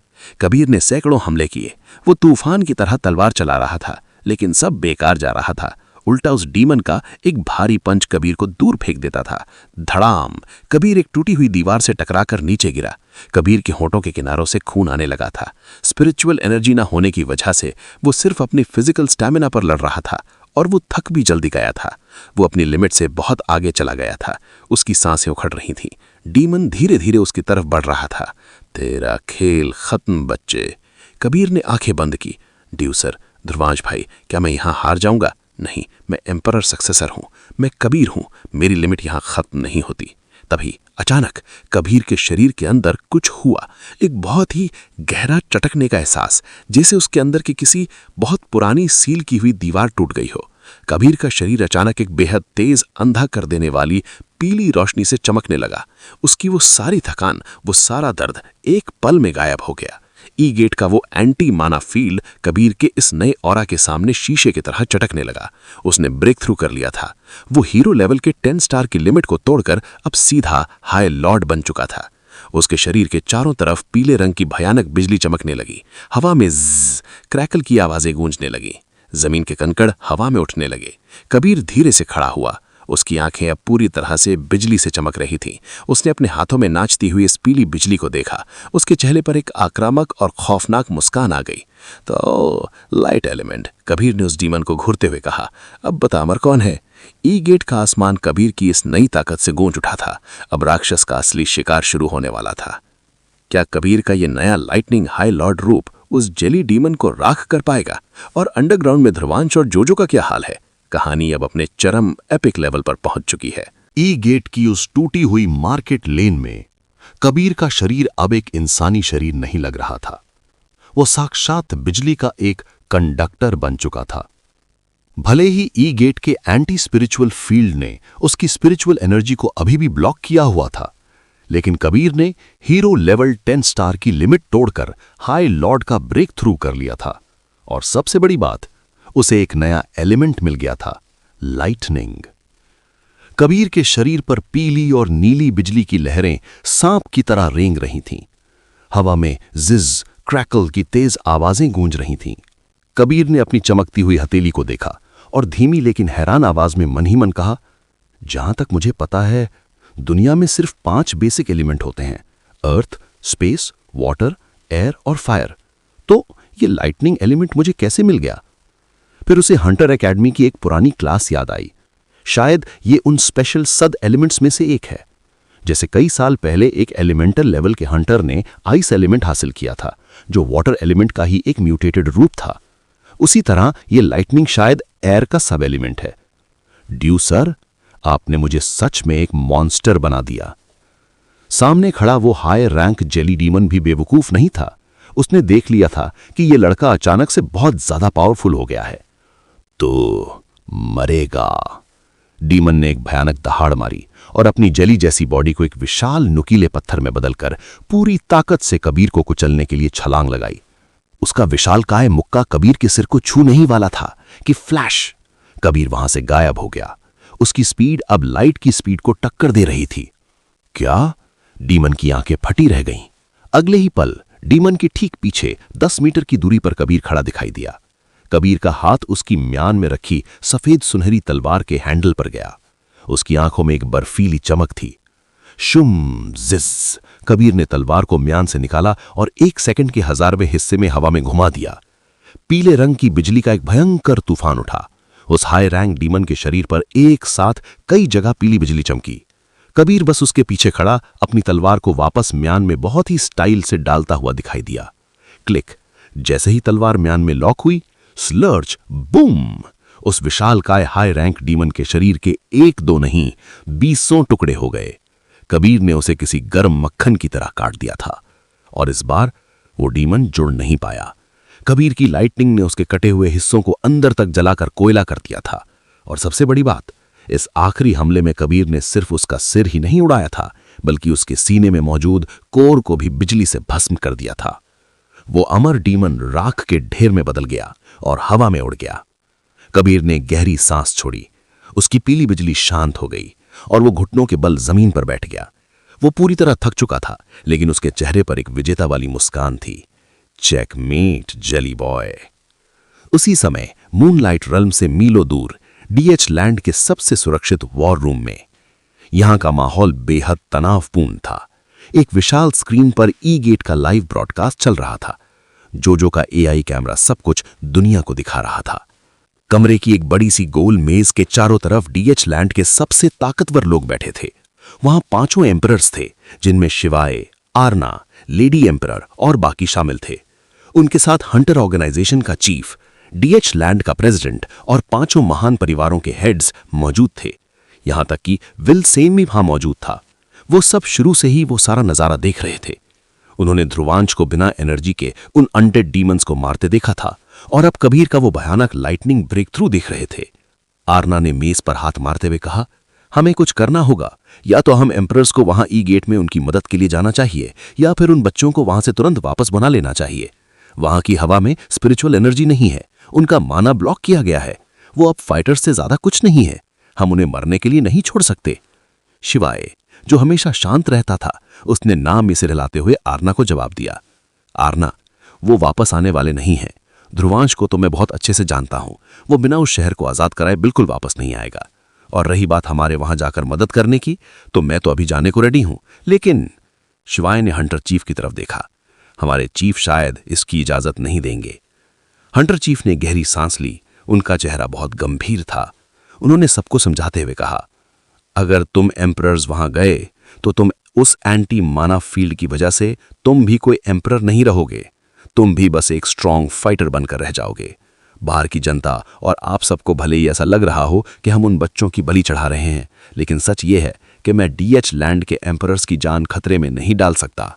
कबीर ने सैकड़ों हमले किए। वो तूफान की तरह तलवार चला रहा था, लेकिन सब बेकार जा रहा था। उल्टा उस डीमन का एक भारी पंच कबीर को दूर फेंक देता था। धड़ाम! कबीर एक टूटी हुई दीवार से टकराकर नीचे गिरा। कबीर के होंठों के किनारों से खून आने लगा था। स्पिरिचुअल एनर्जी न होने की वजह से वो सिर्फ अपनी फिजिकल स्टैमिना पर लड़ रहा था, और वो थक भी जल्दी गया था। वो अपनी लिमिट से बहुत आगे चला गया था। उसकी सांसें उखड़ रही थीं। डीमन धीरे धीरे उसकी तरफ बढ़ रहा था। तेरा खेल खत्म बच्चे। कबीर ने आंखें बंद की। ड्यूसर, ध्रुवांश भाई, क्या मैं यहाँ हार जाऊंगा? नहीं, मैं एम्परर सक्सेसर हूँ। मैं कबीर हूँ। मेरी लिमिट यहाँ खत्म नहीं होती। तभी अचानक कबीर के शरीर के अंदर कुछ हुआ। एक बहुत ही गहरा चटकने का एहसास, जैसे उसके अंदर की किसी बहुत पुरानी सील की हुई दीवार टूट गई हो। कबीर का शरीर अचानक एक बेहद तेज अंधा कर देने वाली पीली रोशनी से चमकने लगा। उसकी वो सारी थकान, वो सारा दर्द एक पल में गायब हो गया। ई गेट का वो एंटी माना फील्ड कबीर के इस नए ऑरा के सामने शीशे की तरह चटकने लगा। उसने ब्रेक थ्रू कर लिया था। वो हीरो लेवल के 10 स्टार की लिमिट को तोड़कर अब सीधा हाई लॉर्ड बन चुका था। उसके शरीर के चारों तरफ पीले रंग की भयानक बिजली चमकने लगी। हवा में ज़्ज़ क्रैकल की आवाजें गूंजने लगी। जमीन के कंकड़ हवा में उठने लगे। कबीर धीरे से खड़ा हुआ। उसकी आंखें अब पूरी तरह से बिजली से चमक रही थीं। उसने अपने हाथों में नाचती हुई इस पीली बिजली को देखा। उसके चेहरे पर एक आक्रामक और खौफनाक मुस्कान आ गई। तो लाइट एलिमेंट, कबीर ने उस डीमन को घूरते हुए कहा। अब बता अमर कौन है? ई गेट का आसमान कबीर की इस नई ताकत से गूंज उठा था। अब राक्षस का असली शिकार शुरू होने वाला था। क्या कबीर का ये नया लाइटनिंग हाई लॉर्ड रूप उस जेली डीमन को राख कर पाएगा? और अंडरग्राउंड में ध्रुवांश और जोजो का क्या हाल है? कहानी अब अपने चरम एपिक लेवल पर पहुंच चुकी है। ई गेट की उस टूटी हुई मार्केट लेन में कबीर का शरीर अब एक इंसानी शरीर नहीं लग रहा था। वो साक्षात बिजली का एक कंडक्टर बन चुका था। भले ही ई गेट के एंटी स्पिरिचुअल फील्ड ने उसकी स्पिरिचुअल एनर्जी को अभी भी ब्लॉक किया हुआ था, लेकिन कबीर ने हीरो लेवल 10 स्टार की लिमिट तोड़कर हाई लॉर्ड का ब्रेक थ्रू कर लिया था। और सबसे बड़ी बात, उसे एक नया एलिमेंट मिल गया था, लाइटनिंग। कबीर के शरीर पर पीली और नीली बिजली की लहरें सांप की तरह रेंग रही थीं। हवा में जिज क्रैकल की तेज आवाजें गूंज रही थीं। कबीर ने अपनी चमकती हुई हथेली को देखा और धीमी लेकिन हैरान आवाज में मन ही मन कहा, जहां तक मुझे पता है दुनिया में सिर्फ 5 बेसिक एलिमेंट होते हैं, अर्थ, स्पेस, वाटर, एयर और फायर। तो ये लाइटनिंग एलिमेंट मुझे कैसे मिल गया? फिर उसे हंटर एकेडमी की एक पुरानी क्लास याद आई। शायद ये उन स्पेशल सद एलिमेंट्स में से एक है। जैसे कई साल पहले एक एलिमेंटल लेवल के हंटर ने आइस एलिमेंट हासिल किया था, जो वाटर एलिमेंट का ही एक म्यूटेटेड रूप था। उसी तरह ये लाइटनिंग शायद एयर का सब एलिमेंट है। ड्यू सर, आपने मुझे सच में एक मॉन्स्टर बना दिया। सामने खड़ा वो हाई रैंक जेली डीमन भी बेवकूफ नहीं था। उसने देख लिया था कि ये लड़का अचानक से बहुत ज्यादा पावरफुल हो गया है। तो मरेगा। डीमन ने एक भयानक दहाड़ मारी और अपनी जली जैसी बॉडी को एक विशाल नुकीले पत्थर में बदलकर पूरी ताकत से कबीर को कुचलने के लिए छलांग लगाई। उसका विशालकाय मुक्का कबीर के सिर को छू नहीं वाला था कि फ्लैश, कबीर वहां से गायब हो गया। उसकी स्पीड अब लाइट की स्पीड को टक्कर दे रही थी। क्या? डीमन की आंखें फटी रह गईं। अगले ही पल डीमन के ठीक पीछे 10 मीटर की दूरी पर कबीर खड़ा दिखाई दिया। कबीर का हाथ उसकी म्यान में रखी सफेद सुनहरी तलवार के हैंडल पर गया। उसकी आंखों में एक बर्फीली चमक थी। शुम जिस, कबीर ने तलवार को म्यान से निकाला और 1 सेकंड के 1000वें हिस्से में हवा में घुमा दिया। पीले रंग की बिजली का एक भयंकर तूफान उठा। उस हाई रैंक डीमन के शरीर पर एक साथ कई जगह पीली बिजली चमकी। कबीर बस उसके पीछे खड़ा अपनी तलवार को वापस म्यान में बहुत ही स्टाइल से डालता हुआ दिखाई दिया। क्लिक, जैसे ही तलवार म्यान में लॉक हुई, स्लर्च, बूम, उस विशालकाय हाई रैंक डीमन के शरीर के 1-2 नहीं 20 टुकड़े हो गए। कबीर ने उसे किसी गर्म मक्खन की तरह काट दिया था और इस बार वो डीमन जुड़ नहीं पाया। कबीर की लाइटनिंग ने उसके कटे हुए हिस्सों को अंदर तक जलाकर कोयला कर दिया था। और सबसे बड़ी बात, इस आखिरी हमले में कबीर ने सिर्फ उसका सिर ही नहीं उड़ाया था, बल्कि उसके सीने में मौजूद कोर को भी बिजली से भस्म कर दिया था। वो अमर डीमन राख के ढेर में बदल गया और हवा में उड़ गया। कबीर ने गहरी सांस छोड़ी, उसकी पीली बिजली शांत हो गई और वो घुटनों के बल जमीन पर बैठ गया। वो पूरी तरह थक चुका था, लेकिन उसके चेहरे पर एक विजेता वाली मुस्कान थी। चेकमेट जली बॉय। उसी समय मूनलाइट रल्म से मीलों दूर डीएच लैंड के सबसे सुरक्षित वॉर रूम में यहां का माहौल बेहद तनावपूर्ण था। एक विशाल स्क्रीन पर ई गेट का लाइव ब्रॉडकास्ट चल रहा था। जोजो का एआई कैमरा सब कुछ दुनिया को दिखा रहा था। कमरे की एक बड़ी सी गोल मेज के चारों तरफ डीएच लैंड के सबसे ताकतवर लोग बैठे थे। वहां 5 एम्परर्स थे, जिनमें शिवाय, आरना, लेडी एम्परर और बाकी शामिल थे। उनके साथ हंटर ऑर्गेनाइजेशन का चीफ, डीएच लैंड का प्रेसिडेंट और 5 महान परिवारों के हेड्स मौजूद थे। यहां तक कि विल सेन भी वहां मौजूद था। वो सब शुरू से ही वो सारा नजारा देख रहे थे। उन्होंने ध्रुवांश को बिना एनर्जी के उन अनडेड डीमंस को मारते देखा था और अब कबीर का वो भयानक लाइटनिंग ब्रेक थ्रू देख रहे थे। आरना ने मेज पर हाथ मारते हुए कहा, हमें कुछ करना होगा। या तो हम एम्परर्स को वहां ई गेट में उनकी मदद के लिए जाना चाहिए, या फिर उन बच्चों को वहां से तुरंत वापस बना लेना चाहिए। वहां की हवा में स्पिरिचुअल एनर्जी नहीं है, उनका माना ब्लॉक किया गया है। वो अब फाइटर्स से ज्यादा कुछ नहीं है। हम उन्हें मरने के लिए नहीं छोड़ सकते। शिवाय, जो हमेशा शांत रहता था, उसने नाम में सिर हिलाते हुए आरना को जवाब दिया। आरना, वो वापस आने वाले नहीं हैं। ध्रुवांश को तो मैं बहुत अच्छे से जानता हूं। वो बिना उस शहर को आजाद कराए बिल्कुल वापस नहीं आएगा। और रही बात हमारे वहां जाकर मदद करने की, तो मैं तो अभी जाने को रेडी हूं, लेकिन शिवाय ने हंटर चीफ की तरफ देखा। हमारे चीफ शायद इसकी इजाजत नहीं देंगे। हंटर चीफ ने गहरी सांस ली। उनका चेहरा बहुत गंभीर था। उन्होंने सबको समझाते हुए कहा, अगर तुम एम्परर्स वहां गए तो तुम उस एंटी माना फील्ड की वजह से तुम भी कोई एम्परर नहीं रहोगे। तुम भी बस एक स्ट्रांग फाइटर बनकर रह जाओगे। बाहर की जनता और आप सबको भले ही ऐसा लग रहा हो कि हम उन बच्चों की बलि चढ़ा रहे हैं, लेकिन सच ये है कि मैं डीएच लैंड के एम्परर्स की जान खतरे में नहीं डाल सकता।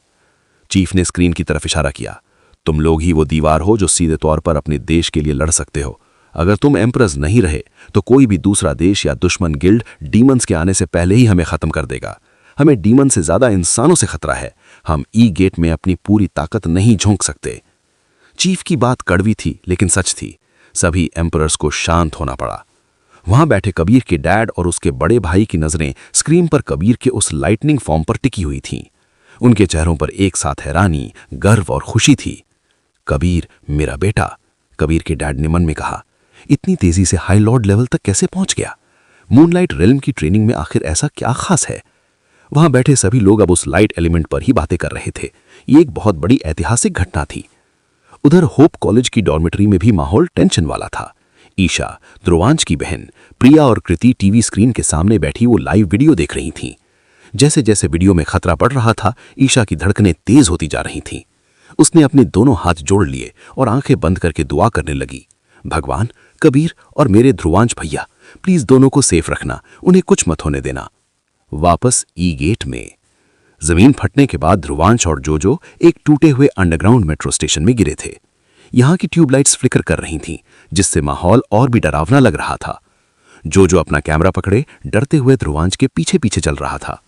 चीफ ने स्क्रीन की तरफ इशारा किया। तुम लोग ही वो दीवार हो जो सीधे तौर पर अपने देश के लिए लड़ सकते हो। अगर तुम एम्परर्स नहीं रहे तो कोई भी दूसरा देश या दुश्मन गिल्ड डीमंस के आने से पहले ही हमें खत्म कर देगा। हमें डीमन से ज्यादा इंसानों से खतरा है। हम ई गेट में अपनी पूरी ताकत नहीं झोंक सकते। चीफ की बात कड़वी थी, लेकिन सच थी। सभी एम्परर्स को शांत होना पड़ा। वहां बैठे कबीर के डैड और उसके बड़े भाई की नजरें स्क्रीन पर कबीर के उस लाइटनिंग फॉर्म पर टिकी हुई थीं। उनके चेहरों पर एक साथ हैरानी, गर्व और खुशी थी। कबीर, मेरा बेटा, कबीर के डैड ने मन में कहा, इतनी तेजी से हाई लॉर्ड लेवल तक कैसे पहुंच गया? मूनलाइट रेल्म की ट्रेनिंग में आखिर ऐसा क्या खास है? वहां बैठे सभी लोग अब उस लाइट एलिमेंट पर ही बातें कर रहे थे। ये एक बहुत बड़ी ऐतिहासिक घटना थी। उधर होप कॉलेज की डॉर्मेटरी में भी माहौल टेंशन वाला था। ईशा, ध्रुवांश की बहन, प्रिया और कृति टीवी स्क्रीन के सामने बैठी वो लाइव वीडियो देख रही थीं। जैसे जैसे वीडियो में खतरा बढ़ रहा था, ईशा की धड़कनें तेज होती जा रही थीं। उसने अपने दोनों हाथ जोड़ लिए और आंखें बंद करके दुआ करने लगी। भगवान, कबीर और मेरे ध्रुवांश भैया, प्लीज दोनों को सेफ रखना, उन्हें कुछ मत होने देना। वापस ई गेट में जमीन फटने के बाद ध्रुवांश और जोजो एक टूटे हुए अंडरग्राउंड मेट्रो स्टेशन में गिरे थे। यहां की ट्यूबलाइट्स फ्लिकर कर रही थीं, जिससे माहौल और भी डरावना लग रहा था। जोजो अपना कैमरा पकड़े डरते हुए ध्रुवांश के पीछे पीछे चल रहा था।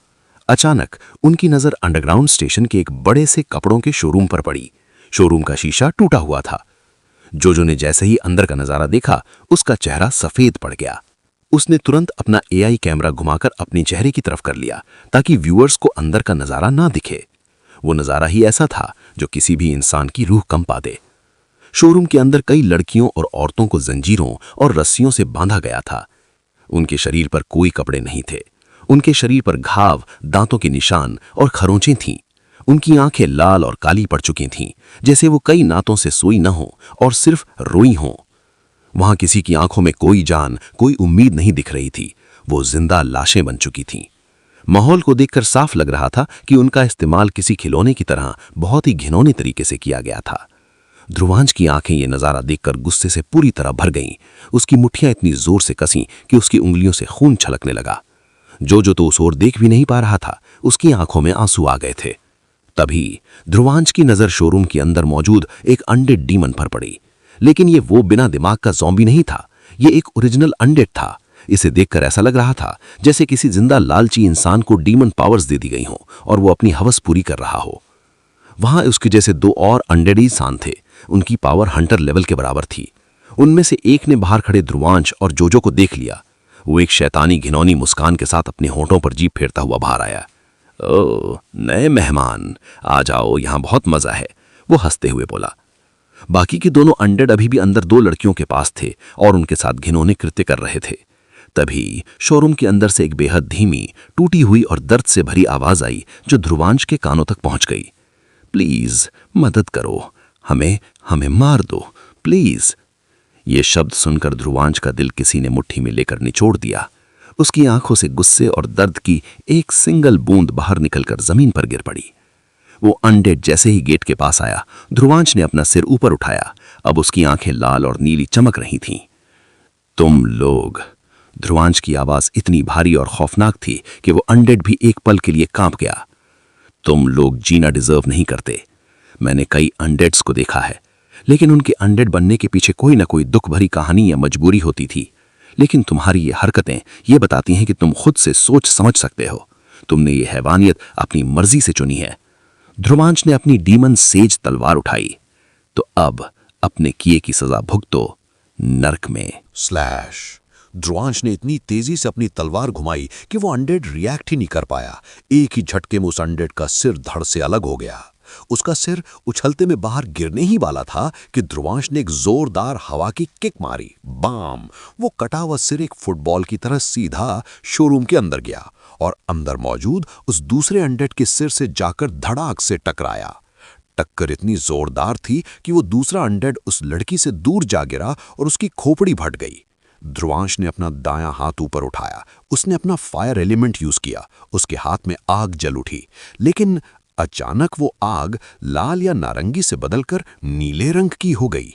अचानक उनकी नजर अंडरग्राउंड स्टेशन के एक बड़े से कपड़ों के शोरूम पर पड़ी। शोरूम का शीशा टूटा हुआ था। जोजो ने जैसे ही अंदर का नजारा देखा, उसका चेहरा सफेद पड़ गया। उसने तुरंत अपना एआई कैमरा घुमाकर अपने चेहरे की तरफ कर लिया, ताकि व्यूअर्स को अंदर का नजारा ना दिखे। वो नजारा ही ऐसा था जो किसी भी इंसान की रूह कंपा दे। शोरूम के अंदर कई लड़कियों और औरतों को जंजीरों और रस्सियों से बांधा गया था। उनके शरीर पर कोई कपड़े नहीं थे। उनके शरीर पर घाव, दांतों के निशान और खरोंचें थीं। उनकी आंखें लाल और काली पड़ चुकी थीं, जैसे वो कई नातों से सोई न हो और सिर्फ रोई हों। वहां किसी की आंखों में कोई जान, कोई उम्मीद नहीं दिख रही थी। वो जिंदा लाशें बन चुकी थीं। माहौल को देखकर साफ लग रहा था कि उनका इस्तेमाल किसी खिलौने की तरह बहुत ही घिनौने तरीके से किया गया था। ध्रुवांश की आंखें ये नजारा देखकर गुस्से से पूरी तरह भर गईं। उसकी मुट्ठियां इतनी जोर से कसीं कि उसकी उंगलियों से खून छलकने लगा। जोजो तो उस ओर देख भी नहीं पा रहा था, उसकी आंखों में आंसू आ गए थे। तभी ध्रुवांश की नजर शोरूम के अंदर मौजूद एक अनडेड डीमन पर पड़ी। लेकिन ये वो बिना दिमाग का ज़ॉम्बी नहीं था। ये एक ओरिजिनल अनडेड था, इसे देखकर ऐसा लग रहा था जैसे किसी जिंदा लालची इंसान को डीमन पावर्स दे दी गई हों और वो अपनी हवस पूरी कर रहा हो। वहां उसके जैसे 2 और अनडेड इंसान थे। उनकी पावर हंटर लेवल के बराबर थी। उनमें से एक ने बाहर खड़े ध्रुवांश और जोजो को देख लिया। वो एक शैतानी घिनौनी मुस्कान के साथ अपने होंठों पर जीभ फेरता हुआ बाहर आया। ओह, नए मेहमान, आ जाओ, यहां बहुत मजा है, वो हंसते हुए बोला। बाकी के दोनों अनडेड अभी भी अंदर 2 लड़कियों के पास थे और उनके साथ घिनौने कृत्य कर रहे थे। तभी शोरूम के अंदर से एक बेहद धीमी, टूटी हुई और दर्द से भरी आवाज आई जो ध्रुवांश के कानों तक पहुंच गई। प्लीज मदद करो, हमें मार दो, प्लीज। ये शब्द सुनकर ध्रुवांश का दिल किसी ने मुट्ठी में लेकर निचोड़ दिया। उसकी आंखों से गुस्से और दर्द की एक सिंगल बूंद बाहर निकलकर जमीन पर गिर पड़ी। वो अनडेड जैसे ही गेट के पास आया, ध्रुवांश ने अपना सिर ऊपर उठाया। अब उसकी आंखें लाल और नीली चमक रही थीं। तुम लोग, ध्रुवांश की आवाज इतनी भारी और खौफनाक थी कि वो अनडेड भी एक पल के लिए कांप गया। तुम लोग जीना डिजर्व नहीं करते। मैंने कई अनडेड्स को देखा है, लेकिन उनके अनडेड बनने के पीछे कोई ना कोई दुख भरी कहानी या मजबूरी होती थी। लेकिन तुम्हारी ये हरकतें ये बताती हैं कि तुम खुद से सोच समझ सकते हो। तुमने ये हैवानियत अपनी मर्जी से चुनी है। ध्रुवांश ने अपनी डीमन सेज तलवार उठाई। तो अब अपने किए की सजा भुगतो, नर्क में। स्लैश। ध्रुवांश ने इतनी तेजी से अपनी तलवार घुमाई कि वो अनडेड रिएक्ट ही नहीं कर पाया। एक ही झटके में उस अनडेड का सिर धड़ से अलग हो गया। उसका सिर उछलते में बाहर गिरने ही वाला था कि ध्रुवांश ने एक जोरदार हवा की किक मारी। बाम! वो कटा हुआ सिर एक फुटबॉल की तरह सीधा शोरूम के अंदर गया और अंदर मौजूद उस दूसरे अनडेड के सिर से जाकर धड़ाक से टकराया। टक्कर इतनी जोरदार थी कि वो दूसरा अनडेड उस लड़की से दूर जा गिरा और उसकी खोपड़ी फट गई। ध्रुवांश ने अपना दायां हाथ ऊपर उठाया। उसने अपना फायर एलिमेंट यूज किया। उसके हाथ में आग जल उठी, लेकिन अचानक वो आग लाल या नारंगी से बदलकर नीले रंग की हो गई।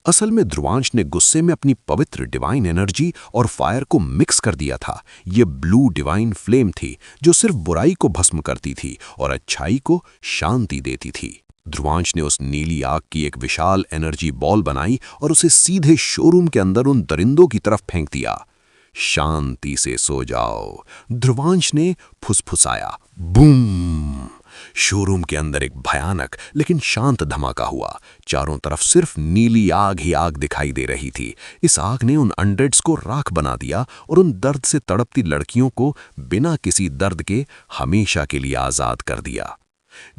असल में ध्रुवांश ने गुस्से में अपनी पवित्र डिवाइन एनर्जी और फायर को मिक्स कर दिया था। ये ब्लू डिवाइन फ्लेम थी जो सिर्फ बुराई को भस्म करती थी और अच्छाई को शांति देती थी। ध्रुवांश ने उस नीली आग की एक विशाल एनर्जी बॉल बनाई और उसे सीधे शोरूम के अंदर उन दरिंदों की तरफ फेंक दिया। शांति से सो जाओ, ध्रुवांश ने फुसफुसाया। बूम! शोरूम के अंदर एक भयानक लेकिन शांत धमाका हुआ। चारों तरफ सिर्फ नीली आग ही आग दिखाई दे रही थी। इस आग ने उन अनडेड्स को राख बना दिया और उन दर्द से तड़पती लड़कियों को बिना किसी दर्द के हमेशा के लिए आजाद कर दिया।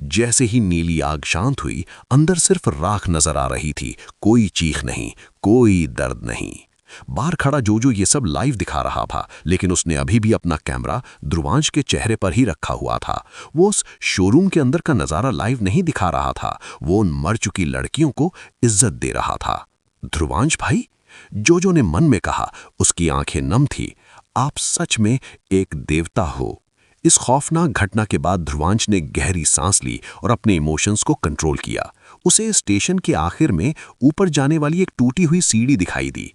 जैसे ही नीली आग शांत हुई, अंदर सिर्फ राख नजर आ रही थी। कोई चीख नहीं, कोई दर्द नहीं। बाहर खड़ा जोजो ये सब लाइव दिखा रहा था, लेकिन उसने अभी भी अपना कैमरा ध्रुवांश के चेहरे पर ही रखा हुआ था। वो उस शोरूम के अंदर का नजारा लाइव नहीं दिखा रहा था। वो उन मर चुकी लड़कियों को इज्जत दे रहा था। ध्रुवांश भाई, जोजो ने मन में कहा। उसकी आंखें नम थी। आप सच में एक देवता हो। इस खौफनाक घटना के बाद ध्रुवांश ने गहरी सांस ली और अपने इमोशंस को कंट्रोल किया। उसे स्टेशन के आखिर में ऊपर जाने वाली एक टूटी हुई सीढ़ी दिखाई दी।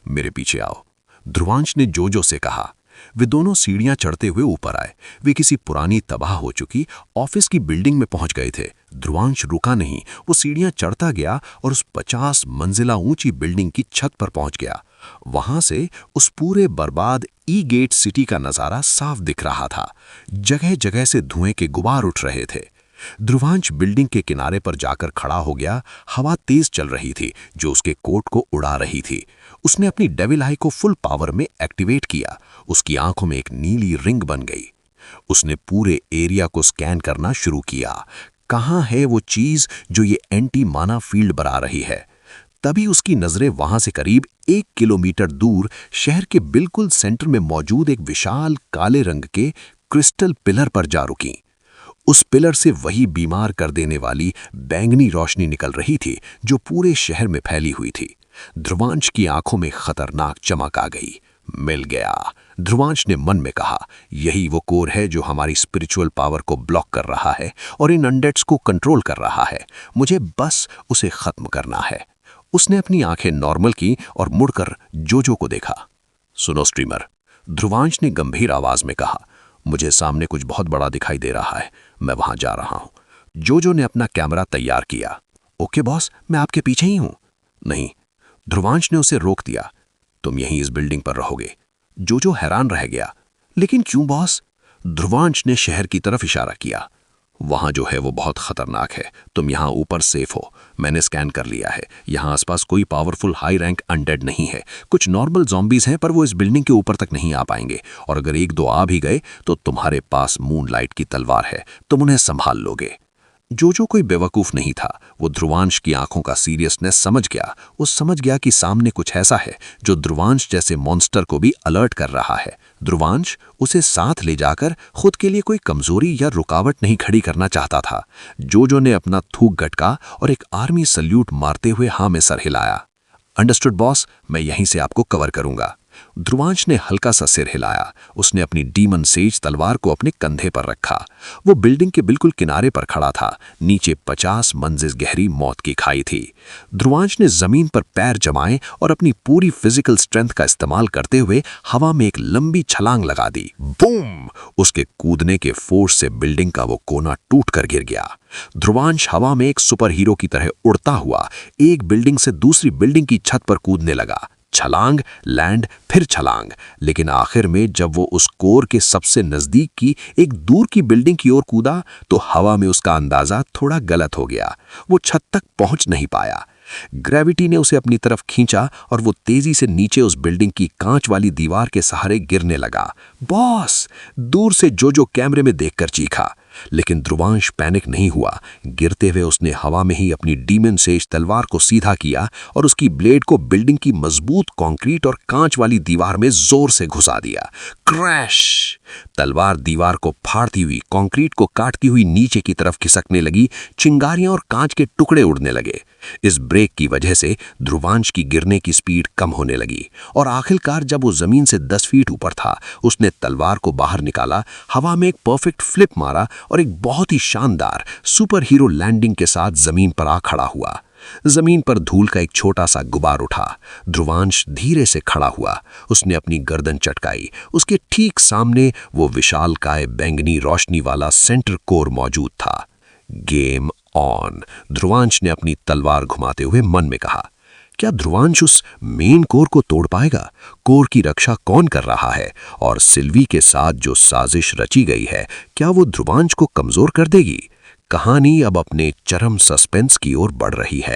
मेरे पीछे आओ, ध्रुवांश ने जोजो से कहा। वे दोनों सीढ़ियां चढ़ते हुए ऊपर आए। वे किसी पुरानी तबाह हो चुकी ऑफिस की बिल्डिंग में पहुंच गए थे। ध्रुवांश रुका नहीं। वो सीढ़ियां चढ़ता गया और उस 50 मंजिला ऊंची बिल्डिंग की छत पर पहुंच गया। वहां से उस पूरे बर्बाद ई गेट सिटी का नजारा साफ दिख रहा था। जगह जगह से धुएं के गुबार उठ रहे थे। ध्रुवांश बिल्डिंग के किनारे पर जाकर खड़ा हो गया। हवा तेज चल रही थी जो उसके कोट को उड़ा रही थी। उसने अपनी डेविल आई को फुल पावर में एक्टिवेट किया। उसकी आंखों में एक नीली रिंग बन गई। उसने पूरे एरिया को स्कैन करना शुरू किया। कहां है वो चीज जो ये एंटी माना फील्ड बना रही है? तभी उसकी नजरें वहां से करीब 1 किलोमीटर दूर शहर के बिल्कुल सेंटर में मौजूद एक विशाल काले रंग के क्रिस्टल पिलर पर जा रुकी। उस पिलर से वही बीमार कर देने वाली बैंगनी रोशनी निकल रही थी जो पूरे शहर में फैली हुई थी। ध्रुवांश की आंखों में खतरनाक चमक आ गई। मिल गया, ध्रुवांश ने मन में कहा। यही वो कोर है जो हमारी स्पिरिचुअल पावर को ब्लॉक कर रहा है और इन अनडेड्स को कंट्रोल कर रहा है। मुझे बस उसे खत्म करना है। उसने अपनी आंखें नॉर्मल की और मुड़कर जोजो को देखा। सुनो स्ट्रीमर, ध्रुवांश ने गंभीर आवाज में कहा। मुझे सामने कुछ बहुत बड़ा दिखाई दे रहा है। मैं वहां जा रहा हूं। जोजो ने अपना कैमरा तैयार किया। ओके बॉस, मैं आपके पीछे ही हूं। नहीं, ध्रुवांश ने उसे रोक दिया। तुम यहीं इस बिल्डिंग पर रहोगे। जोजो हैरान रह गया। लेकिन क्यों बॉस? ध्रुवांश ने शहर की तरफ इशारा किया। वहां जो है वो बहुत खतरनाक है, तुम यहां ऊपर सेफ हो। मैंने स्कैन कर लिया है, यहां आसपास कोई पावरफुल हाई रैंक अनडेड नहीं है। कुछ नॉर्मल ज़ॉम्बीज हैं पर वो इस बिल्डिंग के ऊपर तक नहीं आ पाएंगे, और अगर एक दो आ भी गए तो तुम्हारे पास मूनलाइट की तलवार है, तुम उन्हें संभाल लोगे। जोजो कोई बेवकूफ नहीं था, वो ध्रुवांश की आंखों का सीरियसनेस समझ गया। वो समझ गया कि सामने कुछ ऐसा है जो ध्रुवांश जैसे मॉन्स्टर को भी अलर्ट कर रहा है। ध्रुवांश उसे साथ ले जाकर खुद के लिए कोई कमजोरी या रुकावट नहीं खड़ी करना चाहता था। जोजो ने अपना थूक गटका और एक आर्मी सल्यूट मारते हुए हाँ में सर हिलाया। अंडरस्टूड बॉस, मैं यहीं से आपको कवर करूंगा। ध्रुवांश ने हल्का सा सिर हिलाया। उसने अपनी डीमन सेज तलवार को अपने कंधे पर रखा। वो बिल्डिंग के बिल्कुल किनारे पर खड़ा था। नीचे 50 मंजिल गहरी मौत की खाई थी। ध्रुवांश ने जमीन पर पैर जमाए और अपनी पूरी फिजिकल स्ट्रेंथ का इस्तेमाल करते हुए हवा में एक लंबी छलांग लगा दी। बूम! उसके कूदने के फोर्स से बिल्डिंग का वो कोना टूट कर गिर गया। ध्रुवांश हवा में एक सुपर हीरो की तरह उड़ता हुआ एक बिल्डिंग से दूसरी बिल्डिंग की छत पर कूदने लगा। छलांग, लैंड, फिर छलांग। लेकिन आखिर में जब वो उस कोर के सबसे नजदीक की एक दूर की बिल्डिंग की ओर कूदा तो हवा में उसका अंदाजा थोड़ा गलत हो गया। वो छत तक पहुंच नहीं पाया। ग्रेविटी ने उसे अपनी तरफ खींचा और वो तेजी से नीचे उस बिल्डिंग की कांच वाली दीवार के सहारे गिरने लगा। बॉस! दूर से जोजो कैमरे में देखकर चीखा। लेकिन ध्रुवांश पैनिक नहीं हुआ। गिरते हुए उसने हवा में ही अपनी डीमन सेज तलवार को सीधा किया और उसकी ब्लेड को बिल्डिंग की मजबूत कंक्रीट और कांच वाली दीवार में जोर से घुसा दिया। क्रैश! तलवार दीवार को फाड़ती हुई, कंक्रीट को काटती हुई नीचे की तरफ खिसकने लगी। चिंगारियां और कांच के टुकड़े उड़ने लगे। इस ब्रेक की वजह से ध्रुवांश की गिरने की स्पीड कम होने लगी और आखिरकार जब वो जमीन से 10 फीट ऊपर था, उसने तलवार को बाहर निकाला, हवा में एक परफेक्ट फ्लिप मारा और एक बहुत ही शानदार सुपर हीरो लैंडिंग के साथ जमीन पर आ खड़ा हुआ। जमीन पर धूल का एक छोटा सा गुबार उठा। ध्रुवांश धीरे से खड़ा हुआ। उसने अपनी गर्दन चटकाई। उसके ठीक सामने वो विशालकाय बैंगनी रोशनी वाला सेंटर कोर मौजूद था। Game on! ध्रुवांश ने अपनी तलवार घुमाते हुए मन में कहा। क्या ध्रुवांश उस मेन कोर को तोड़ पाएगा? कोर की रक्षा कौन कर रहा है? और सिल्वी के साथ जो साजिश रची गई है, क्या वो ध्रुवांश को कमजोर कर देगी? कहानी अब अपने चरम सस्पेंस की ओर बढ़ रही है।